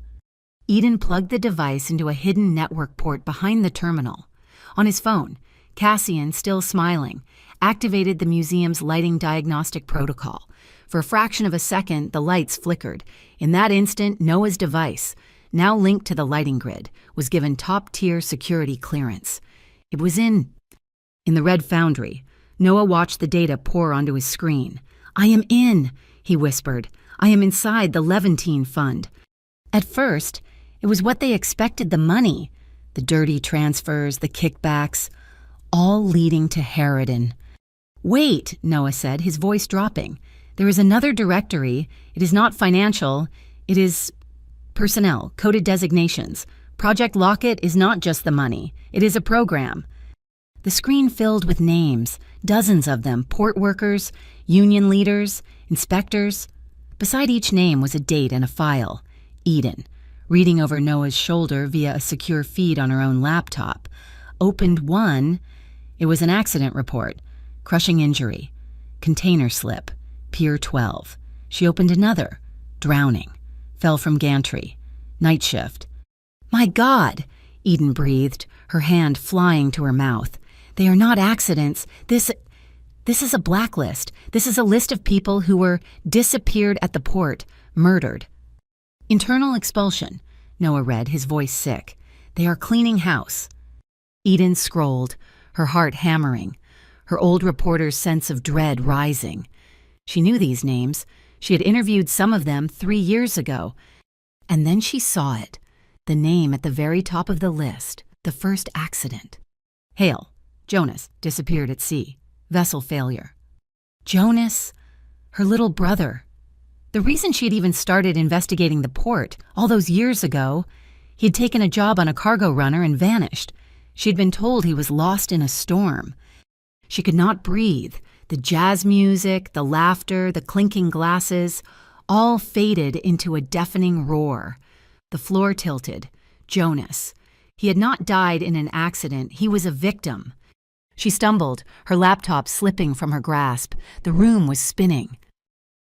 Eden plugged the device into a hidden network port behind the terminal. On his phone, Cassian, still smiling, activated the museum's lighting diagnostic protocol. For a fraction of a second, the lights flickered. In that instant, Noah's device, now linked to the lighting grid, was given top-tier security clearance. It was in the red foundry. Noah watched the data pour onto his screen. "I am in," he whispered. "I am inside the Levantine Fund." At first, it was what they expected, the money, the dirty transfers, the kickbacks, all leading to Harridan. "Wait," Noah said, his voice dropping. "There is another directory. It is not financial. It is personnel, coded designations. Project Locket is not just the money. It is a program." The screen filled with names, dozens of them, port workers, union leaders, inspectors. Beside each name was a date and a file. Eden, reading over Noah's shoulder via a secure feed on her own laptop, opened one. It was an accident report, crushing injury, container slip, Pier 12. She opened another, drowning, fell from gantry, night shift. "My God," Eden breathed, her hand flying to her mouth. "They are not accidents. This is a blacklist. This is a list of people who were disappeared at the port, murdered." "Internal expulsion," Noah read, his voice sick. "They are cleaning house." Eden scrolled, her heart hammering, her old reporter's sense of dread rising. She knew these names. She had interviewed some of them 3 years ago. And then she saw it, the name at the very top of the list, the first accident. Hale, Jonas, disappeared at sea. Vessel failure. Jonas, her little brother. The reason she had even started investigating the port, all those years ago, he had taken a job on a cargo runner and vanished. She had been told he was lost in a storm. She could not breathe. The jazz music, the laughter, the clinking glasses, all faded into a deafening roar. The floor tilted. Jonas. He had not died in an accident. He was a victim. She stumbled, her laptop slipping from her grasp. The room was spinning.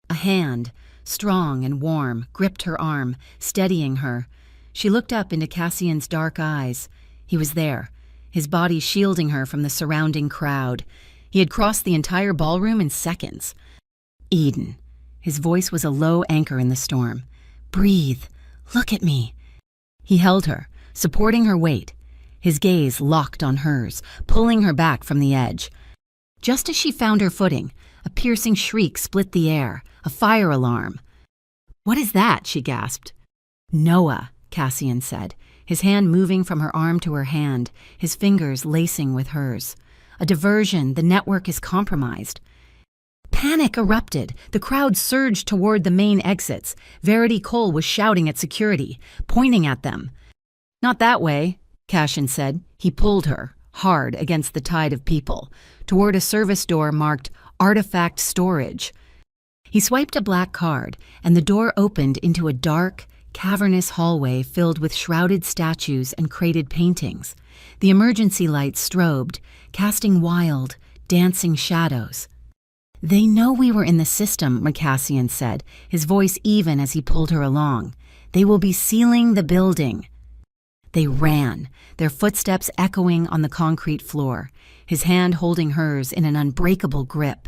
A hand, strong and warm, gripped her arm, steadying her. She looked up into Cassian's dark eyes. He was there, his body shielding her from the surrounding crowd. He had crossed the entire ballroom in seconds. "Eden." His voice was a low anchor in the storm. "Breathe. Look at me." He held her, supporting her weight, his gaze locked on hers, pulling her back from the edge. Just as she found her footing, a piercing shriek split the air, a fire alarm. "What is that?" she gasped. Noah, Cassian said, his hand moving from her arm to her hand, his fingers lacing with hers. A diversion, the network is compromised. Panic erupted. The crowd surged toward the main exits. Verity Cole was shouting at security, pointing at them. Not that way, Cassian said. He pulled her, hard against the tide of people, toward a service door marked Artifact Storage. He swiped a black card, and the door opened into a dark, cavernous hallway filled with shrouded statues and crated paintings. The emergency lights strobed, casting wild, dancing shadows. They know we were in the system, Cassian said, his voice even as he pulled her along. They will be sealing the building. They ran, their footsteps echoing on the concrete floor, his hand holding hers in an unbreakable grip.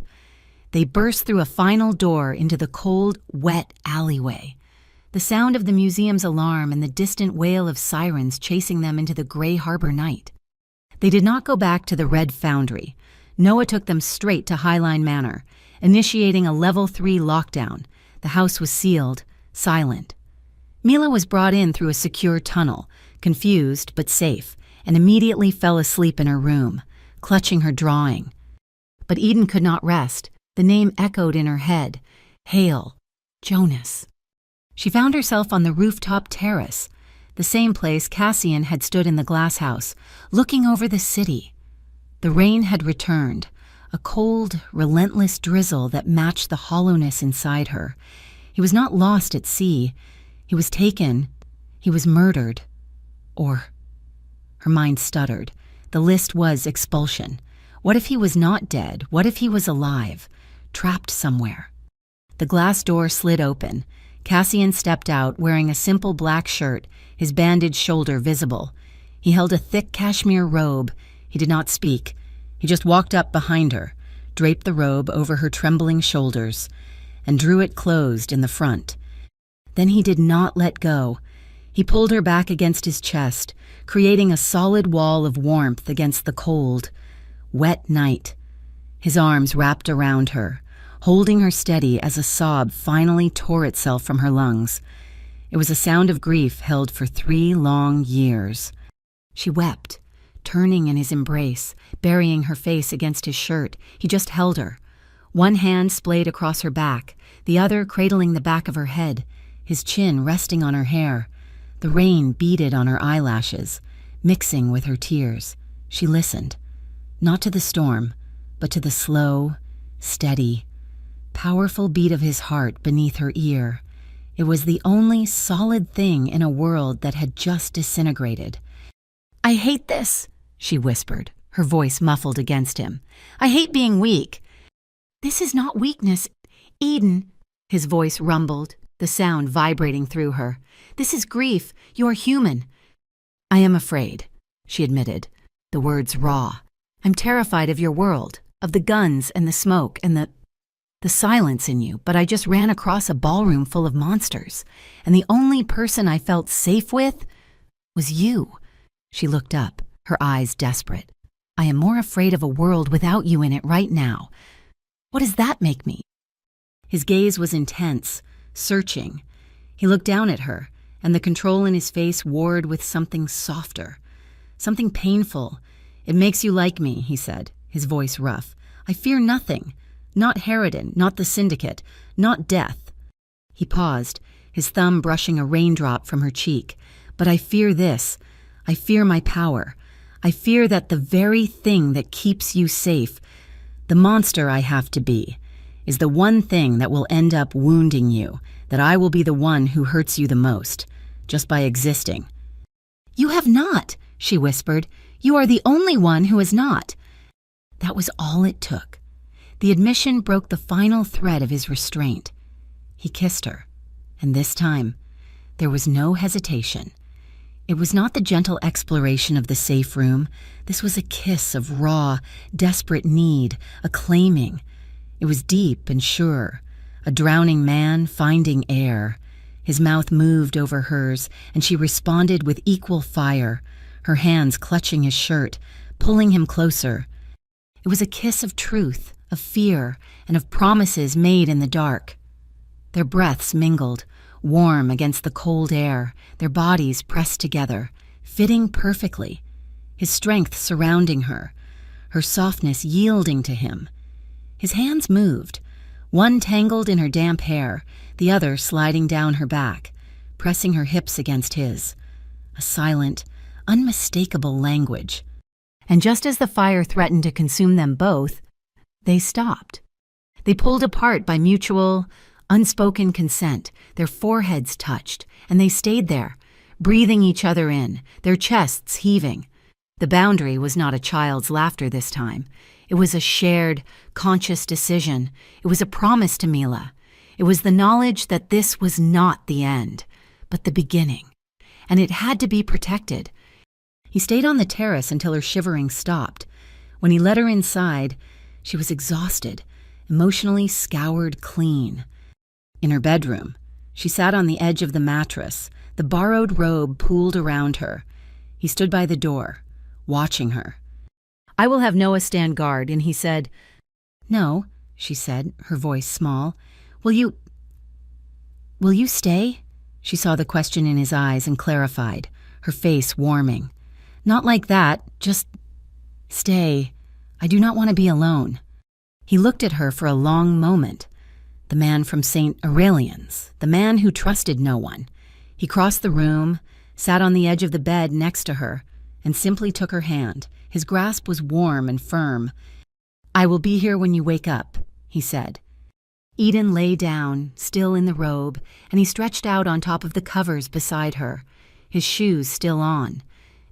They burst through a final door into the cold, wet alleyway. The sound of the museum's alarm and the distant wail of sirens chasing them into the gray harbor night. They did not go back to the Red Foundry. Noah took them straight to Highline Manor, initiating a Level 3 lockdown. The house was sealed, silent. Mila was brought in through a secure tunnel, confused but safe, and immediately fell asleep in her room, clutching her drawing. But Eden could not rest. The name echoed in her head. Hale. Jonas. She found herself on the rooftop terrace, the same place Cassian had stood in the glass house, looking over the city. The rain had returned, a cold, relentless drizzle that matched the hollowness inside her. He was not lost at sea. He was taken. He was murdered. Or... Her mind stuttered. The list was expulsion. What if he was not dead? What if he was alive, trapped somewhere? The glass door slid open. Cassian stepped out wearing a simple black shirt, his bandaged shoulder visible. He held a thick cashmere robe. He did not speak. He just walked up behind her, draped the robe over her trembling shoulders, and drew it closed in the front. Then he did not let go. He pulled her back against his chest, creating a solid wall of warmth against the cold, wet night. His arms wrapped around her, holding her steady as a sob finally tore itself from her lungs. It was a sound of grief held for 3 long years. She wept, turning in his embrace, burying her face against his shirt. He just held her. One hand splayed across her back, the other cradling the back of her head, his chin resting on her hair. The rain beaded on her eyelashes, mixing with her tears. She listened, not to the storm, but to the slow, steady, powerful beat of his heart beneath her ear. It was the only solid thing in a world that had just disintegrated. "I hate this," she whispered, her voice muffled against him. "I hate being weak." "This is not weakness, Eden," his voice rumbled, the sound vibrating through her. "This is grief. You're human." "I am afraid," she admitted, the words raw. "I'm terrified of your world, of the guns and the smoke and the silence in you, but I just ran across a ballroom full of monsters, and the only person I felt safe with was you." She looked up, her eyes desperate. "I am more afraid of a world without you in it right now. What does that make me?" His gaze was intense, searching. He looked down at her, and the control in his face warred with something softer, something painful. "It makes you like me," he said, his voice rough. "I fear nothing. Not Harridan, not the Syndicate, not death." He paused, his thumb brushing a raindrop from her cheek. "But I fear this. I fear my power. I fear that the very thing that keeps you safe, the monster I have to be, is the one thing that will end up wounding you, that I will be the one who hurts you the most, just by existing." "You have not," she whispered. "You are the only one who has not." That was all it took. The admission broke the final thread of his restraint. He kissed her, and this time, there was no hesitation. It was not the gentle exploration of the safe room. This was a kiss of raw, desperate need, a claiming. It was deep and sure, a drowning man finding air. His mouth moved over hers, and she responded with equal fire, her hands clutching his shirt, pulling him closer. It was a kiss of truth, of fear, and of promises made in the dark. Their breaths mingled, warm against the cold air, their bodies pressed together, fitting perfectly, his strength surrounding her, her softness yielding to him. His hands moved, one tangled in her damp hair, the other sliding down her back, pressing her hips against his. A silent, unmistakable language. And just as the fire threatened to consume them both, they stopped. They pulled apart by mutual, unspoken consent. Their foreheads touched, and they stayed there, breathing each other in, their chests heaving. The boundary was not a child's laughter this time. It was a shared, conscious decision. It was a promise to Mila. It was the knowledge that this was not the end, but the beginning. And it had to be protected. He stayed on the terrace until her shivering stopped. When he led her inside, she was exhausted, emotionally scoured clean. In her bedroom, she sat on the edge of the mattress, the borrowed robe pooled around her. He stood by the door, watching her. "I will have Noah stand guard," and he said, "No," she said, her voice small. Will you stay?" She saw the question in his eyes and clarified, her face warming. "Not like that, just stay. I do not want to be alone." He looked at her for a long moment. The man from St. Aurelian's, the man who trusted no one. He crossed the room, sat on the edge of the bed next to her, and simply took her hand. His grasp was warm and firm. "I will be here when you wake up," he said. Eden lay down, still in the robe, and he stretched out on top of the covers beside her, his shoes still on.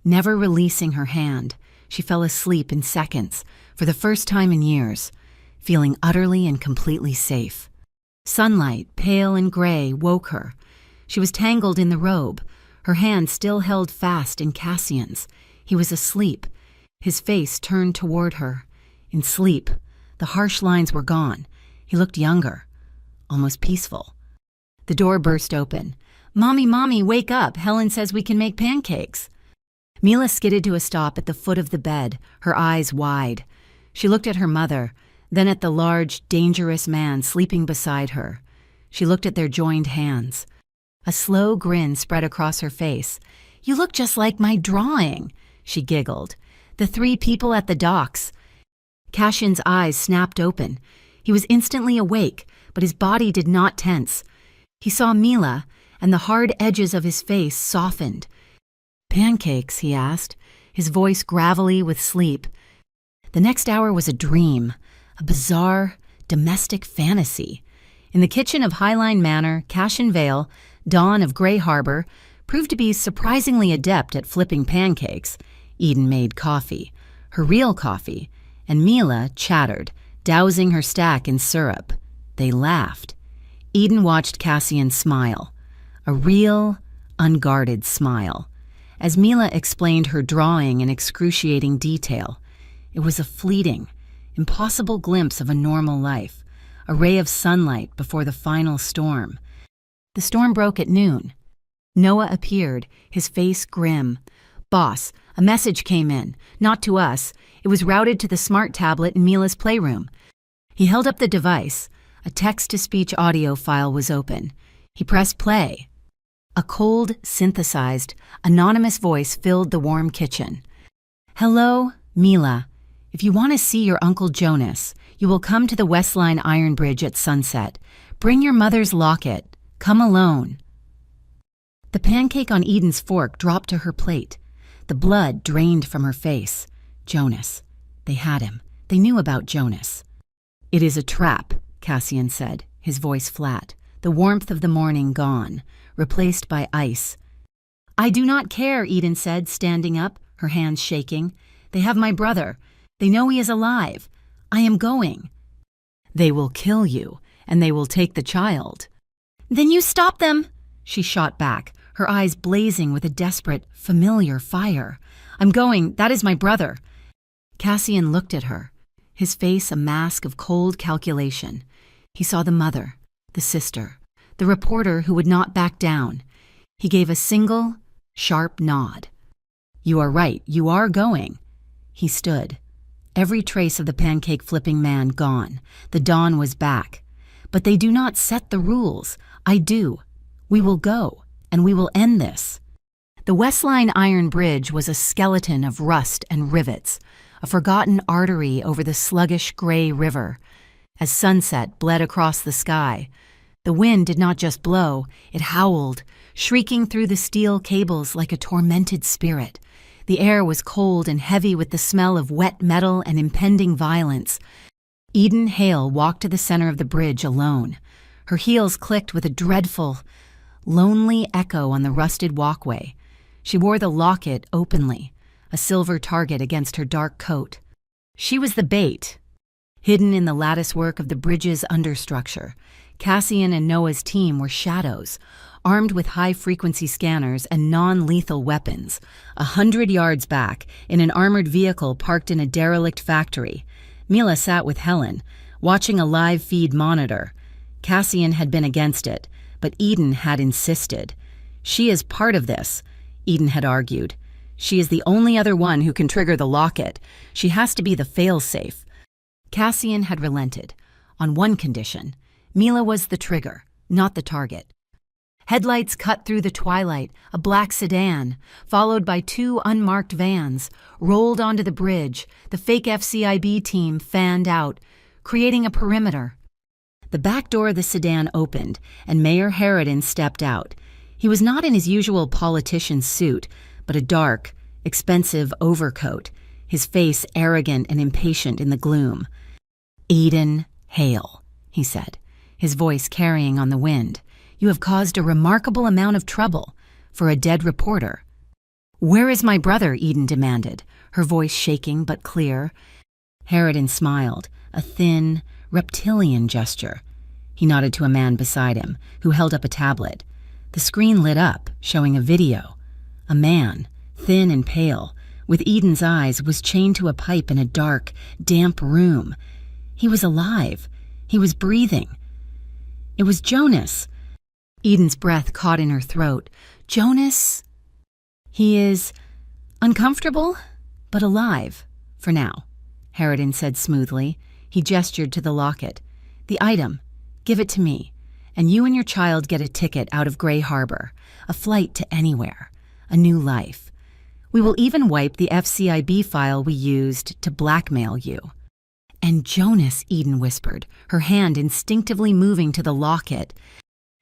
Never releasing her hand, she fell asleep in seconds, for the first time in years, feeling utterly and completely safe. Sunlight, pale and gray, woke her. She was tangled in the robe, her hand still held fast in Cassian's. He was asleep, his face turned toward her. In sleep, the harsh lines were gone. He looked younger, almost peaceful. The door burst open. Mommy, wake up. Helen says we can make pancakes." Mila skidded to a stop at the foot of the bed, her eyes wide. She looked at her mother, then at the large, dangerous man sleeping beside her. She looked at their joined hands. A slow grin spread across her face. "You look just like my drawing," she giggled. "The three people at the docks." Cassian's eyes snapped open. He was instantly awake, but his body did not tense. He saw Mila, and the hard edges of his face softened. "Pancakes?" he asked, his voice gravelly with sleep. The next hour was a dream, a bizarre, domestic fantasy. In the kitchen of Highline Manor, Cassian Vale, Dawn of Grey Harbor, proved to be surprisingly adept at flipping pancakes. Eden made coffee, her real coffee, and Mila chattered, dousing her stack in syrup. They laughed. Eden watched Cassian smile, a real, unguarded smile. As Mila explained her drawing in excruciating detail, it was a fleeting, impossible glimpse of a normal life, a ray of sunlight before the final storm. The storm broke at noon. Noah appeared, his face grim. "Boss, a message came in, not to us. It was routed to the smart tablet in Mila's playroom." He held up the device. A text-to-speech audio file was open. He pressed play. A cold, synthesized, anonymous voice filled the warm kitchen. "Hello, Mila. If you want to see your Uncle Jonas, you will come to the West Line Iron Bridge at sunset. Bring your mother's locket. Come alone." The pancake on Eden's fork dropped to her plate. The blood drained from her face. Jonas. They had him. They knew about Jonas. "It is a trap," Cassian said, his voice flat, the warmth of the morning gone, replaced by ice. "I do not care," Eden said, standing up, her hands shaking. "They have my brother. They know he is alive. I am going." "They will kill you, and they will take the child." "Then you stop them," she shot back, her eyes blazing with a desperate, familiar fire. "I'm going. That is my brother." Cassian looked at her, his face a mask of cold calculation. He saw the mother, the sister, the reporter who would not back down. He gave a single, sharp nod. "You are right. You are going." He stood. Every trace of the pancake-flipping man gone. The dawn was back. "But they do not set the rules. I do. We will go, and we will end this. The Westline Iron Bridge was a skeleton of rust and rivets, a forgotten artery over the sluggish gray river. As sunset bled across the sky, the wind did not just blow, it howled, shrieking through the steel cables like a tormented spirit. The air was cold and heavy with the smell of wet metal and impending violence. Eden Hale walked to the center of the bridge alone. Her heels clicked with a dreadful, lonely echo on the rusted walkway. She wore the locket openly, a silver target against her dark coat. She was the bait. Hidden in the latticework of the bridge's understructure, Cassian and Noah's team were shadows, armed with high-frequency scanners and non-lethal weapons. 100 yards back, in an armored vehicle parked in a derelict factory, Mila sat with Helen, watching a live feed monitor. Cassian had been against it, but Eden had insisted. She is part of this, Eden had argued. She is the only other one who can trigger the locket. She has to be the fail-safe. Cassian had relented. On one condition, Mila was the trigger, not the target. Headlights cut through the twilight, a black sedan, followed by 2 unmarked vans, rolled onto the bridge. The fake FCIB team fanned out, creating a perimeter. The back door of the sedan opened, and Mayor Harridan stepped out. He was not in his usual politician suit, but a dark, expensive overcoat, his face arrogant and impatient in the gloom. "Eden Hale," he said, his voice carrying on the wind. "You have caused a remarkable amount of trouble for a dead reporter." "Where is my brother?" Eden demanded, her voice shaking but clear. Harridan smiled, a thin, reptilian gesture. He nodded to a man beside him, who held up a tablet. The screen lit up, showing a video. A man, thin and pale, with Eden's eyes, was chained to a pipe in a dark, damp room. He was alive. He was breathing. It was Jonas. Eden's breath caught in her throat. Jonas? He is uncomfortable, but alive, for now, Harridan said smoothly. He gestured to the locket. "The item. Give it to me, and you and your child get a ticket out of Gray Harbor, a flight to anywhere, a new life. We will even wipe the FCIB file we used to blackmail you." "And Jonas," Eden whispered, her hand instinctively moving to the locket.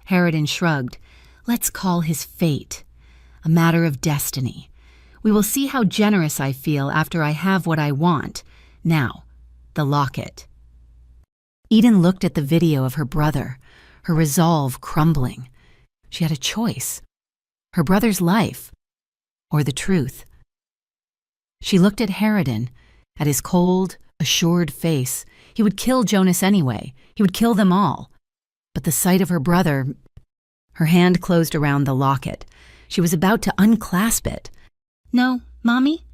Harridan shrugged. "Let's call his fate. A matter of destiny. We will see how generous I feel after I have what I want. Now, the locket." Eden looked at the video of her brother, her resolve crumbling. She had a choice. Her brother's life, or the truth. She looked at Harridan, at his cold, assured face. He would kill Jonas anyway. He would kill them all. But the sight of her brother... Her hand closed around the locket. She was about to unclasp it. "No, Mommy?"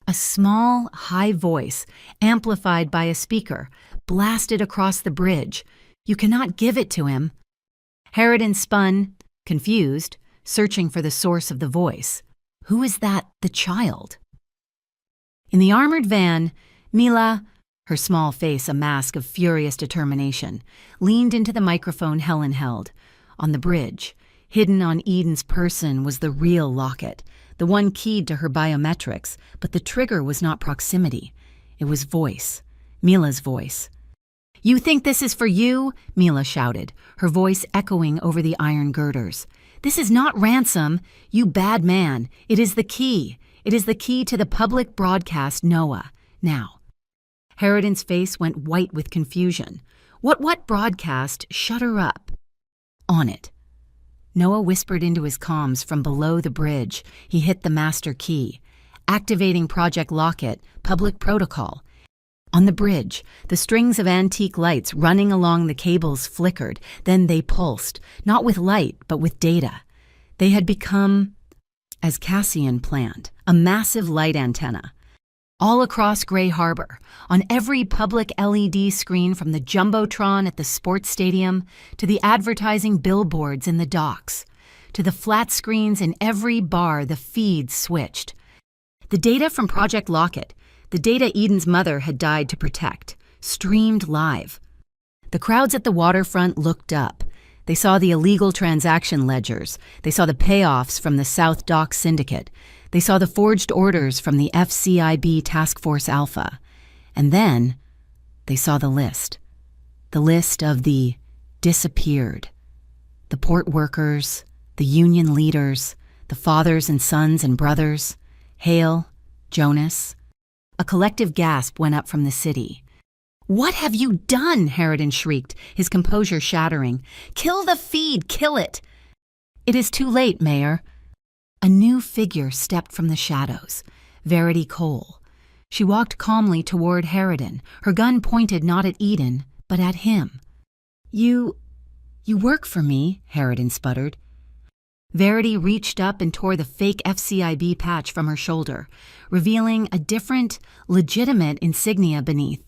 A small, high voice, amplified by a speaker, blasted across the bridge. "You cannot give it to him." Harridan spun, confused, searching for the source of the voice. Who is that, the child? In the armored van, Mila, her small face a mask of furious determination, leaned into the microphone Helen held. On the bridge, hidden on Eden's person, was the real locket, the one keyed to her biometrics, but the trigger was not proximity. It was voice, Mila's voice. "You think this is for you?" Mila shouted, her voice echoing over the iron girders. "This is not ransom, you bad man. It is the key. It is the key to the public broadcast, Noah. Now." Harridan's face went white with confusion. What broadcast? Shut her up." "On it." Noah whispered into his comms from below the bridge. He hit the master key. "Activating Project Locket, public protocol." On the bridge, the strings of antique lights running along the cables flickered. Then they pulsed, not with light, but with data. They had become, as Cassian planned, a massive light antenna. All across Gray Harbor, on every public LED screen from the Jumbotron at the sports stadium to the advertising billboards in the docks, to the flat screens in every bar, the feeds switched. The data from Project Locket, the data Eden's mother had died to protect, streamed live. The crowds at the waterfront looked up. They saw the illegal transaction ledgers. They saw the payoffs from the South Dock Syndicate. They saw the forged orders from the FCIB Task Force Alpha. And then they saw the list. The list of the disappeared. The port workers, the union leaders, the fathers and sons and brothers, Hale, Jonas. A collective gasp went up from the city. "What have you done?" Harridan shrieked, his composure shattering. "Kill the feed! Kill it!" "It is too late, Mayor." A new figure stepped from the shadows, Verity Cole. She walked calmly toward Harridan, her gun pointed not at Eden, but at him. You work for me," Harridan sputtered. Verity reached up and tore the fake FCIB patch from her shoulder, revealing a different, legitimate insignia beneath.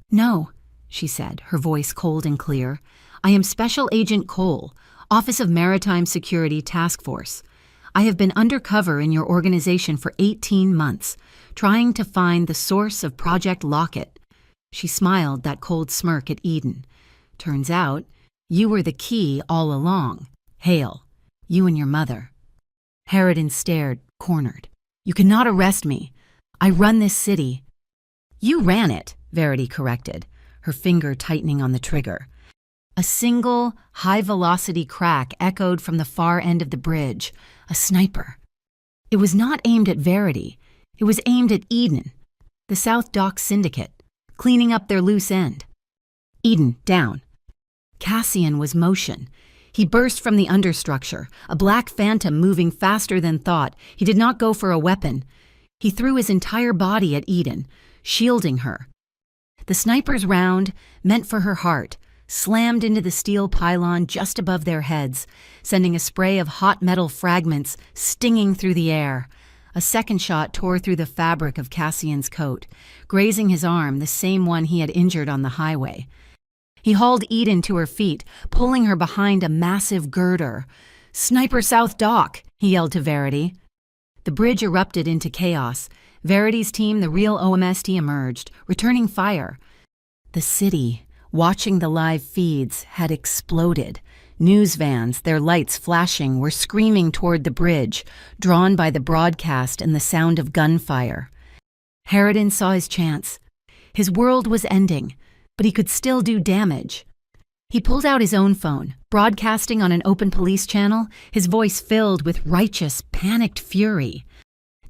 "No," she said, her voice cold and clear. "I am Special Agent Cole, Office of Maritime Security Task Force. I have been undercover in your organization for 18 months, trying to find the source of Project Locket." She smiled that cold smirk at Eden. "Turns out, you were the key all along. Hale, you and your mother." Harridan stared, cornered. "You cannot arrest me. I run this city." "You ran it," Verity corrected, her finger tightening on the trigger. A single, high-velocity crack echoed from the far end of the bridge. A sniper. It was not aimed at Verity. It was aimed at Eden, the South Dock Syndicate, cleaning up their loose end. "Eden, down." Cassian was motion. He burst from the understructure, a black phantom moving faster than thought. He did not go for a weapon. He threw his entire body at Eden, shielding her. The sniper's round, meant for her heart, slammed into the steel pylon just above their heads, sending a spray of hot metal fragments stinging through the air. A second shot tore through the fabric of Cassian's coat, grazing his arm, the same one he had injured on the highway. He hauled Eden to her feet, pulling her behind a massive girder. "Sniper South Dock!" he yelled to Verity. The bridge erupted into chaos. Verity's team, the real OMST, emerged, returning fire. The city, watching the live feeds, had exploded. News vans, their lights flashing, were screaming toward the bridge, drawn by the broadcast and the sound of gunfire. Harridan saw his chance. His world was ending, but he could still do damage. He pulled out his own phone, broadcasting on an open police channel, his voice filled with righteous, panicked fury.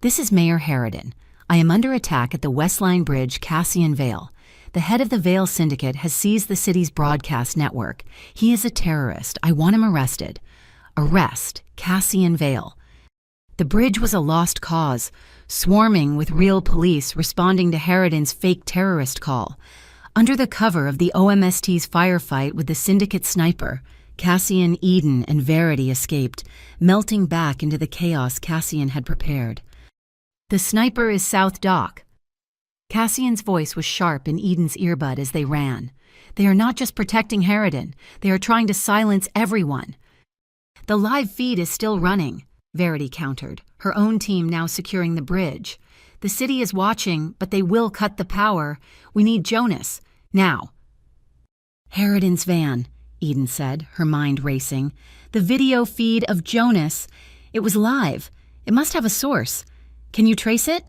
"This is Mayor Harridan. I am under attack at the West Line Bridge, Cassian Vale. The head of the Vale Syndicate has seized the city's broadcast network. He is a terrorist. I want him arrested." Arrest Cassian Vale. The bridge was a lost cause, swarming with real police responding to Harridan's fake terrorist call. Under the cover of the OMST's firefight with the Syndicate sniper, Cassian, Eden, and Verity escaped, melting back into the chaos Cassian had prepared. "The sniper is South Dock." Cassian's voice was sharp in Eden's earbud as they ran. "They are not just protecting Harridan. They are trying to silence everyone." "The live feed is still running," Verity countered, her own team now securing the bridge. "The city is watching, but they will cut the power. We need Jonas. Now." "Harridan's van," Eden said, her mind racing. "The video feed of Jonas. It was live. It must have a source. Can you trace it?"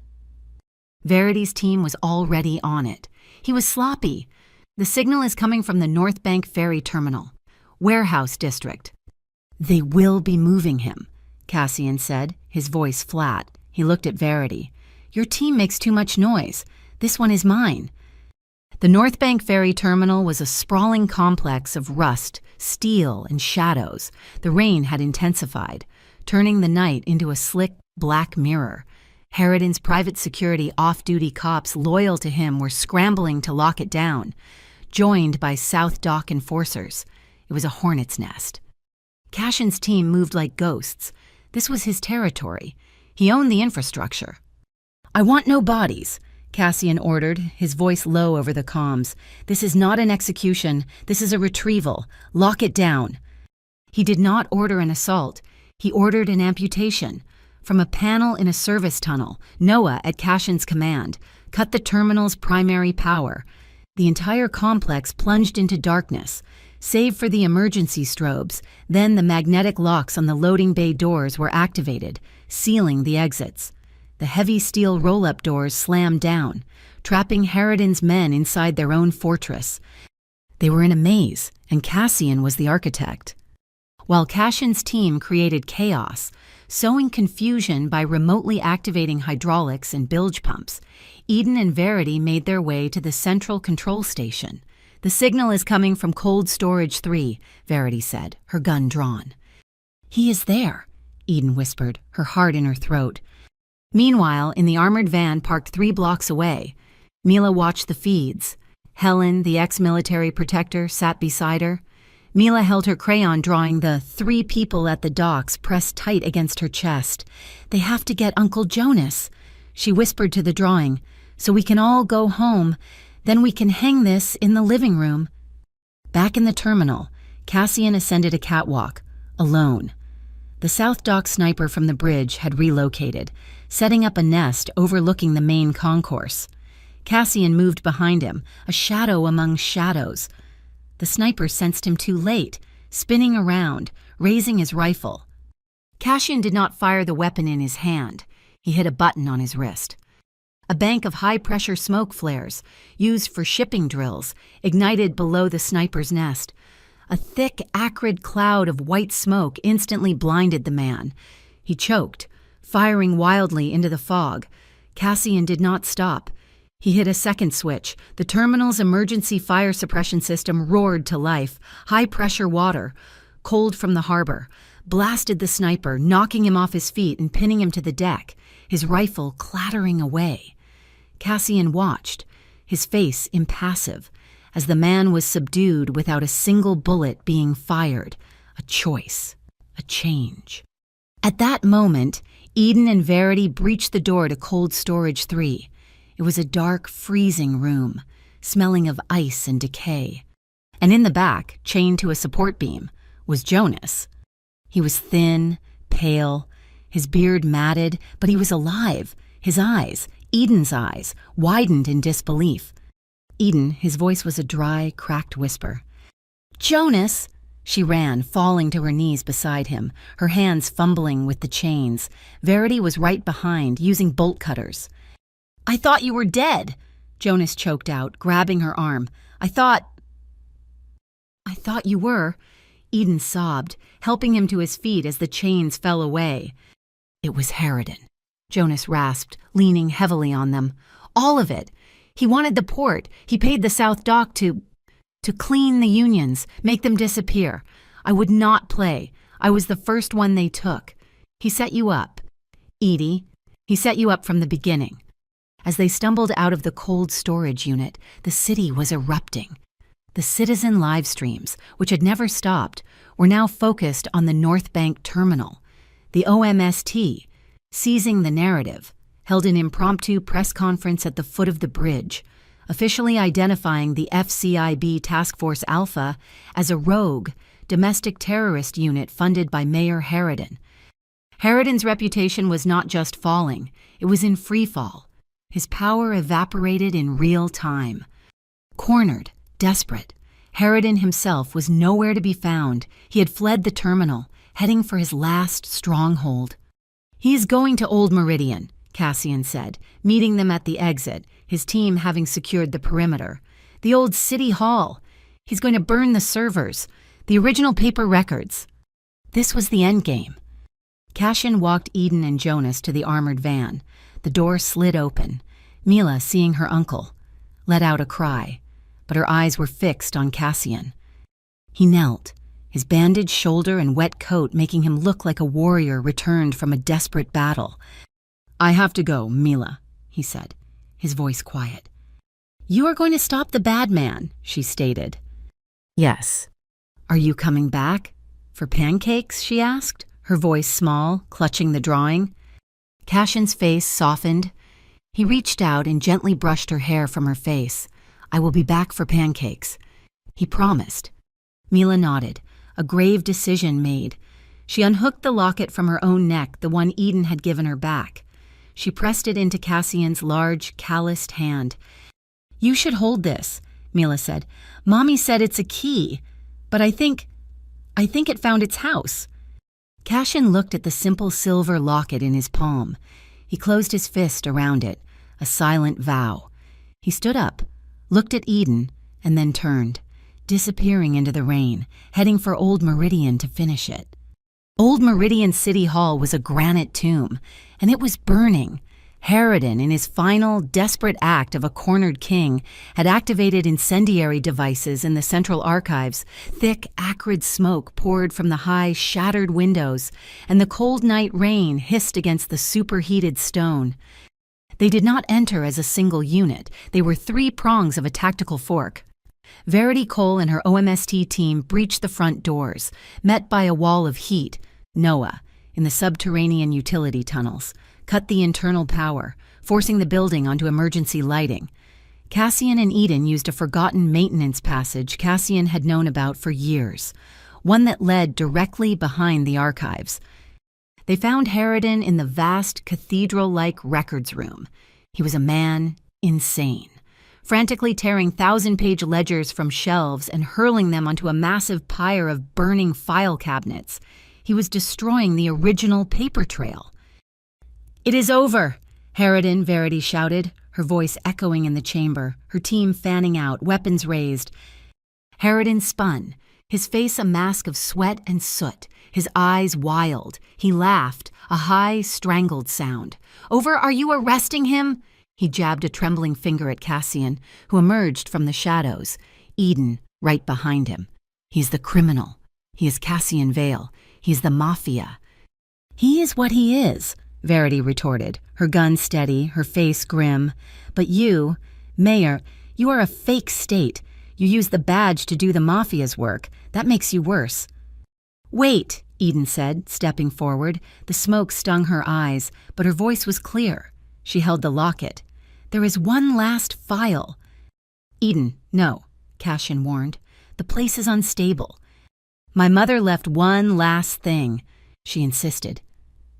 Verity's team was already on it. He was sloppy. "The signal is coming from the North Bank Ferry Terminal. Warehouse District." "They will be moving him," Cassian said, his voice flat. He looked at Verity. "Your team makes too much noise. This one is mine." The North Bank Ferry Terminal was a sprawling complex of rust, steel, and shadows. The rain had intensified, turning the night into a slick, black mirror. Harridan's private security off-duty cops loyal to him were scrambling to lock it down, joined by South Dock enforcers. It was a hornet's nest. Cashin's team moved like ghosts. This was his territory. He owned the infrastructure. "I want no bodies," Cassian ordered, his voice low over the comms. "This is not an execution. This is a retrieval. Lock it down." He did not order an assault. He ordered an amputation. From a panel in a service tunnel, Noah, at Cashin's command, cut the terminal's primary power. The entire complex plunged into darkness. Save for the emergency strobes, then the magnetic locks on the loading bay doors were activated, sealing the exits. The heavy steel roll-up doors slammed down, trapping Harridan's men inside their own fortress. They were in a maze, and Cassian was the architect. While Cassian's team created chaos, sowing confusion by remotely activating hydraulics and bilge pumps, Eden and Verity made their way to the central control station. "The signal is coming from Cold Storage 3, Verity said, her gun drawn. "He is there," Eden whispered, her heart in her throat. Meanwhile, in the armored van parked 3 blocks away, Mila watched the feeds. Helen, the ex-military protector, sat beside her. Mila held her crayon drawing the 3 people at the docks pressed tight against her chest. "They have to get Uncle Jonas," she whispered to the drawing, "so we can all go home. Then we can hang this in the living room." Back in the terminal, Cassian ascended a catwalk, alone. The South Dock sniper from the bridge had relocated, setting up a nest overlooking the main concourse. Cassian moved behind him, a shadow among shadows. The sniper sensed him too late, spinning around, raising his rifle. Cassian did not fire the weapon in his hand. He hit a button on his wrist. A bank of high-pressure smoke flares, used for shipping drills, ignited below the sniper's nest. A thick, acrid cloud of white smoke instantly blinded the man. He choked, firing wildly into the fog. Cassian did not stop. He hit a second switch. The terminal's emergency fire suppression system roared to life. High-pressure water, cold from the harbor, blasted the sniper, knocking him off his feet and pinning him to the deck, his rifle clattering away. Cassian watched, his face impassive, as the man was subdued without a single bullet being fired. A choice, a change. At that moment, Eden and Verity breached the door to Cold Storage 3. It was a dark, freezing room, smelling of ice and decay. And in the back, chained to a support beam, was Jonas. He was thin, pale, his beard matted, but he was alive. His eyes, Eden's eyes, widened in disbelief. Eden, his voice was a dry, cracked whisper. "Jonas!" She ran, falling to her knees beside him, her hands fumbling with the chains. Verity was right behind, using bolt cutters. "I thought you were dead," Jonas choked out, grabbing her arm. I thought you were," Eden sobbed, helping him to his feet as the chains fell away. "It was Harridan," Jonas rasped, leaning heavily on them. "All of it. He wanted the port. He paid the South Dock to clean the unions, make them disappear. I would not play. I was the first one they took. He set you up. Edie, he set you up from the beginning." As they stumbled out of the cold storage unit, the city was erupting. The citizen live streams, which had never stopped, were now focused on the North Bank terminal. The OMST, seizing the narrative, held an impromptu press conference at the foot of the bridge, officially identifying the FCIB Task Force Alpha as a rogue, domestic terrorist unit funded by Mayor Harridan. Harridan's reputation was not just falling, it was in free fall. His power evaporated in real time. Cornered, desperate, Harridan himself was nowhere to be found. He had fled the terminal, heading for his last stronghold. "He is going to Old Meridian," Cassian said, meeting them at the exit, his team having secured the perimeter. "The old city hall. He's going to burn the servers, the original paper records." This was the endgame. Cassian walked Eden and Jonas to the armored van. The door slid open. Mila, seeing her uncle, let out a cry, but her eyes were fixed on Cassian. He knelt, his bandaged shoulder and wet coat making him look like a warrior returned from a desperate battle. "I have to go, Mila," he said, his voice quiet. "You are going to stop the bad man," she stated. "Yes." "Are you coming back? For pancakes?" she asked, her voice small, clutching the drawing. Cassian's face softened. He reached out and gently brushed her hair from her face. "I will be back for pancakes," he promised. Mila nodded, a grave decision made. She unhooked the locket from her own neck, the one Eden had given her back. She pressed it into Cassian's large, calloused hand. "You should hold this," Mila said. "Mommy said it's a key." But I think it found its house. Cassian looked at the simple silver locket in his palm. He closed his fist around it, a silent vow. He stood up, looked at Eden, and then turned, disappearing into the rain, heading for Old Meridian to finish it. Old Meridian City Hall was a granite tomb, and it was burning. Harridan, in his final, desperate act of a cornered king, had activated incendiary devices in the central archives. Thick, acrid smoke poured from the high, shattered windows, and the cold night rain hissed against the superheated stone. They did not enter as a single unit. They were 3 prongs of a tactical fork. Verity Cole and her OMST team breached the front doors, met by a wall of heat. Noah, in the subterranean utility tunnels, cut the internal power, forcing the building onto emergency lighting. Cassian and Eden used a forgotten maintenance passage Cassian had known about for years, one that led directly behind the archives. They found Harridan in the vast, cathedral-like records room. He was a man insane, frantically tearing 1,000-page ledgers from shelves and hurling them onto a massive pyre of burning file cabinets. He was destroying the original paper trail. "It is over," Harridan, Verity shouted, her voice echoing in the chamber, her team fanning out, weapons raised. Harridan spun, his face a mask of sweat and soot, his eyes wild. He laughed, a high, strangled sound. "Over, are you arresting him?" He jabbed a trembling finger at Cassian, who emerged from the shadows. Eden, right behind him. "He's the criminal. He is Cassian Vale. He's the Mafia." "He is what he is," Verity retorted, her gun steady, her face grim. "But you, Mayor, you are a fake state. You use the badge to do the Mafia's work. That makes you worse." "Wait," Eden said, stepping forward. The smoke stung her eyes, but her voice was clear. She held the locket. "There is one last file." "Eden, no," Cassian warned. "The place is unstable. My mother left one last thing," she insisted.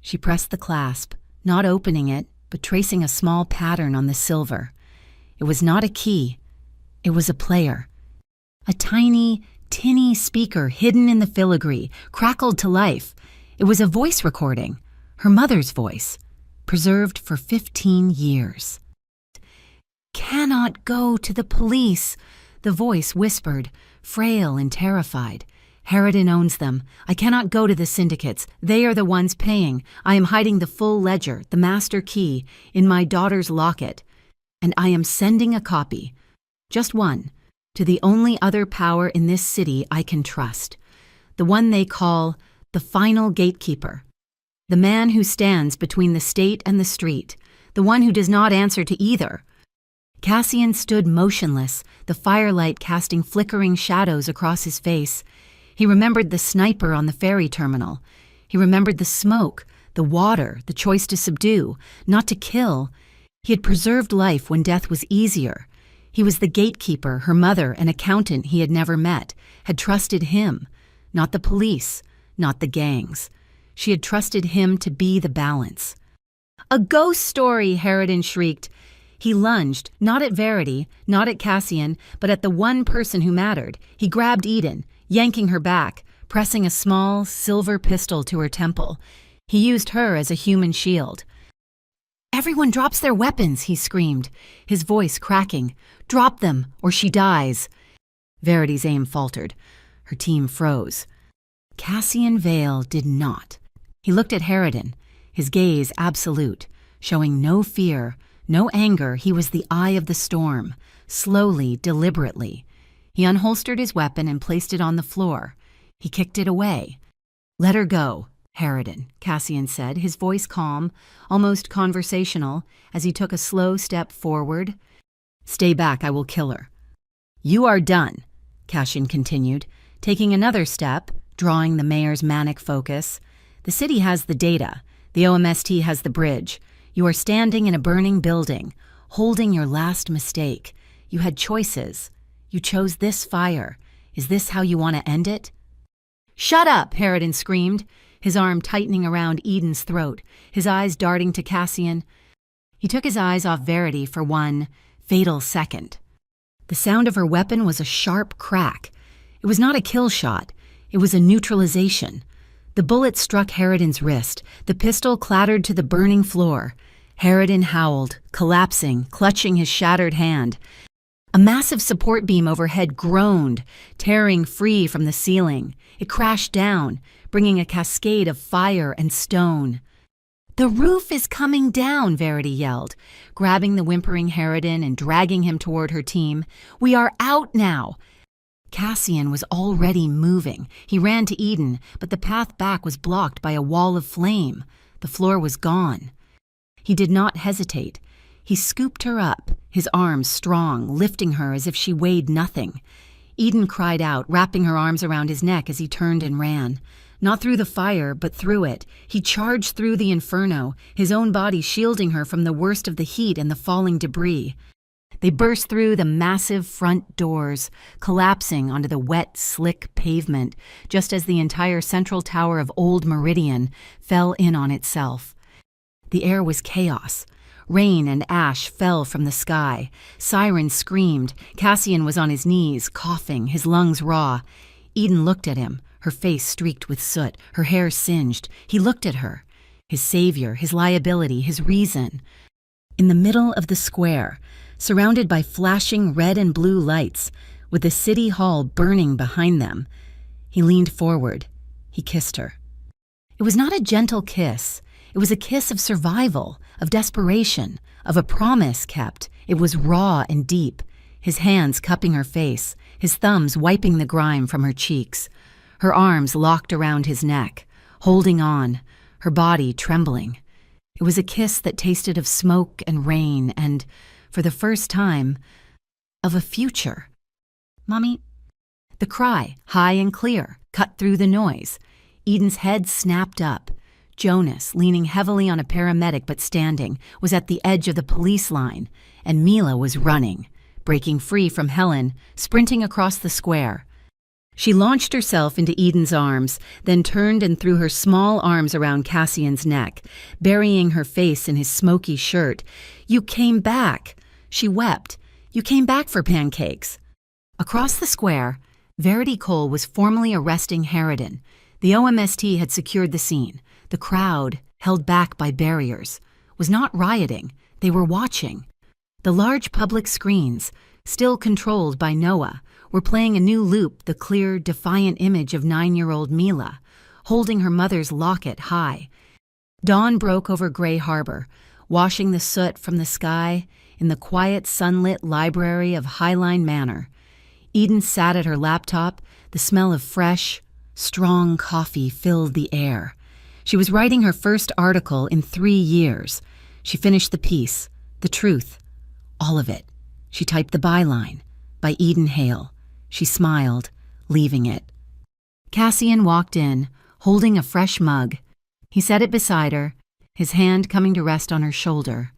She pressed the clasp, not opening it, but tracing a small pattern on the silver. It was not a key. It was a player. A tiny, tinny speaker hidden in the filigree, crackled to life. It was a voice recording, her mother's voice, preserved for 15 years. "Cannot go to the police," the voice whispered, frail and terrified. "Harridan owns them. I cannot go to the syndicates. They are the ones paying. I am hiding the full ledger, the master key, in my daughter's locket. And I am sending a copy, just one, to the only other power in this city I can trust. The one they call the final gatekeeper. The man who stands between the state and the street. The one who does not answer to either." Cassian stood motionless, the firelight casting flickering shadows across his face. He remembered the sniper on the ferry terminal. He remembered the smoke, the water, the choice to subdue, not to kill. He had preserved life when death was easier. He was the gatekeeper her mother, an accountant he had never met, had trusted him, not the police, not the gangs. She had trusted him to be the balance. "A ghost story!" Harridan shrieked. He lunged, not at Verity, not at Cassian, but at the one person who mattered. He grabbed Eden, yanking her back, pressing a small, silver pistol to her temple. He used her as a human shield. "Everyone drops their weapons," he screamed, his voice cracking. "Drop them, or she dies." Verity's aim faltered. Her team froze. Cassian Vale did not. He looked at Harridan, his gaze absolute, showing no fear, no anger. He was the eye of the storm, slowly, deliberately. He unholstered his weapon and placed it on the floor. He kicked it away. "Let her go, Harridan," Cassian said, his voice calm, almost conversational, as he took a slow step forward. "Stay back, I will kill her." "You are done," Cassian continued, taking another step, drawing the mayor's manic focus. "The city has the data. The OMST has the bridge. You are standing in a burning building, holding your last mistake. You had choices. You chose this fire. Is this how you want to end it?" "Shut up!" Harridan screamed, his arm tightening around Eden's throat, his eyes darting to Cassian. He took his eyes off Verity for one fatal second. The sound of her weapon was a sharp crack. It was not a kill shot. It was a neutralization. The bullet struck Harridan's wrist. The pistol clattered to the burning floor. Harridan howled, collapsing, clutching his shattered hand. A massive support beam overhead groaned, tearing free from the ceiling. It crashed down, bringing a cascade of fire and stone. "The roof is coming down," Verity yelled, grabbing the whimpering Harridan and dragging him toward her team. "We are out now." Cassian was already moving. He ran to Eden, but the path back was blocked by a wall of flame. The floor was gone. He did not hesitate. He scooped her up, his arms strong, lifting her as if she weighed nothing. Eden cried out, wrapping her arms around his neck as he turned and ran. Not through the fire, but through it. He charged through the inferno, his own body shielding her from the worst of the heat and the falling debris. They burst through the massive front doors, collapsing onto the wet, slick pavement, just as the entire central tower of Old Meridian fell in on itself. The air was chaos. Rain and ash fell from the sky. Sirens screamed. Cassian was on his knees, coughing, his lungs raw. Eden looked at him, her face streaked with soot, her hair singed. He looked at her, his savior, his liability, his reason. In the middle of the square, surrounded by flashing red and blue lights, with the city hall burning behind them, he leaned forward. He kissed her. It was not a gentle kiss. It was a kiss of survival, of desperation, of a promise kept. It was raw and deep, his hands cupping her face, his thumbs wiping the grime from her cheeks, her arms locked around his neck, holding on, her body trembling. It was a kiss that tasted of smoke and rain and, for the first time, of a future. "Mommy?" The cry, high and clear, cut through the noise. Eden's head snapped up. Jonas, leaning heavily on a paramedic but standing, was at the edge of the police line, and Mila was running, breaking free from Helen, sprinting across the square. She launched herself into Eden's arms, then turned and threw her small arms around Cassian's neck, burying her face in his smoky shirt. "You came back!" She wept. "You came back for pancakes." Across the square, Verity Cole was formally arresting Harridan. The OMST had secured the scene. The crowd, held back by barriers, was not rioting. They were watching. The large public screens, still controlled by Noah, were playing a new loop, the clear, defiant image of 9-year-old Mila, holding her mother's locket high. Dawn broke over Gray Harbor, washing the soot from the sky in the quiet, sunlit library of Highline Manor. Eden sat at her laptop. The smell of fresh, strong coffee filled the air. She was writing her first article in 3 years. She finished the piece, the truth, all of it. She typed the byline, by Eden Hale. She smiled, leaving it. Cassian walked in, holding a fresh mug. He set it beside her, his hand coming to rest on her shoulder.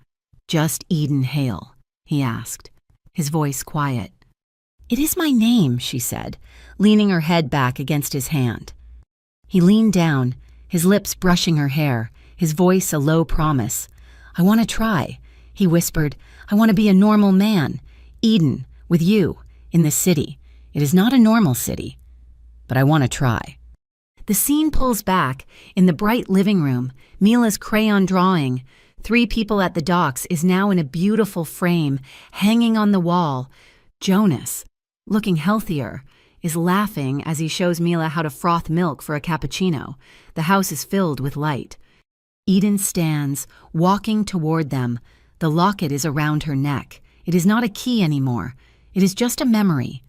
"Just Eden Hale?" he asked, his voice quiet. "It is my name," she said, leaning her head back against his hand. He leaned down, his lips brushing her hair, his voice a low promise. "I want to try," he whispered. "I want to be a normal man. Eden, with you, in the city. It is not a normal city, but I want to try." The scene pulls back. In the bright living room, Mila's crayon drawing, 3 people at the docks, is now in a beautiful frame, hanging on the wall. Jonas, looking healthier, is laughing as he shows Mila how to froth milk for a cappuccino. The house is filled with light. Eden stands, walking toward them. The locket is around her neck. It is not a key anymore. It is just a memory.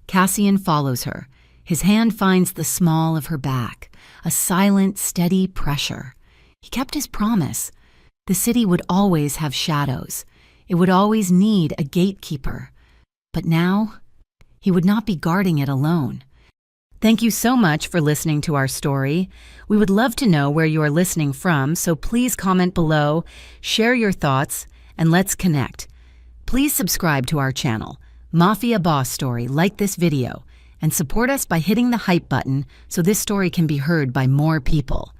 Cassian follows her. His hand finds the small of her back, a silent, steady pressure. He kept his promise. The city would always have shadows. It would always need a gatekeeper. But now, he would not be guarding it alone. Thank you so much for listening to our story. We would love to know where you are listening from, so please comment below, share your thoughts, and let's connect. Please subscribe to our channel, Mafia Boss Story, like this video, and support us by hitting the hype button so this story can be heard by more people.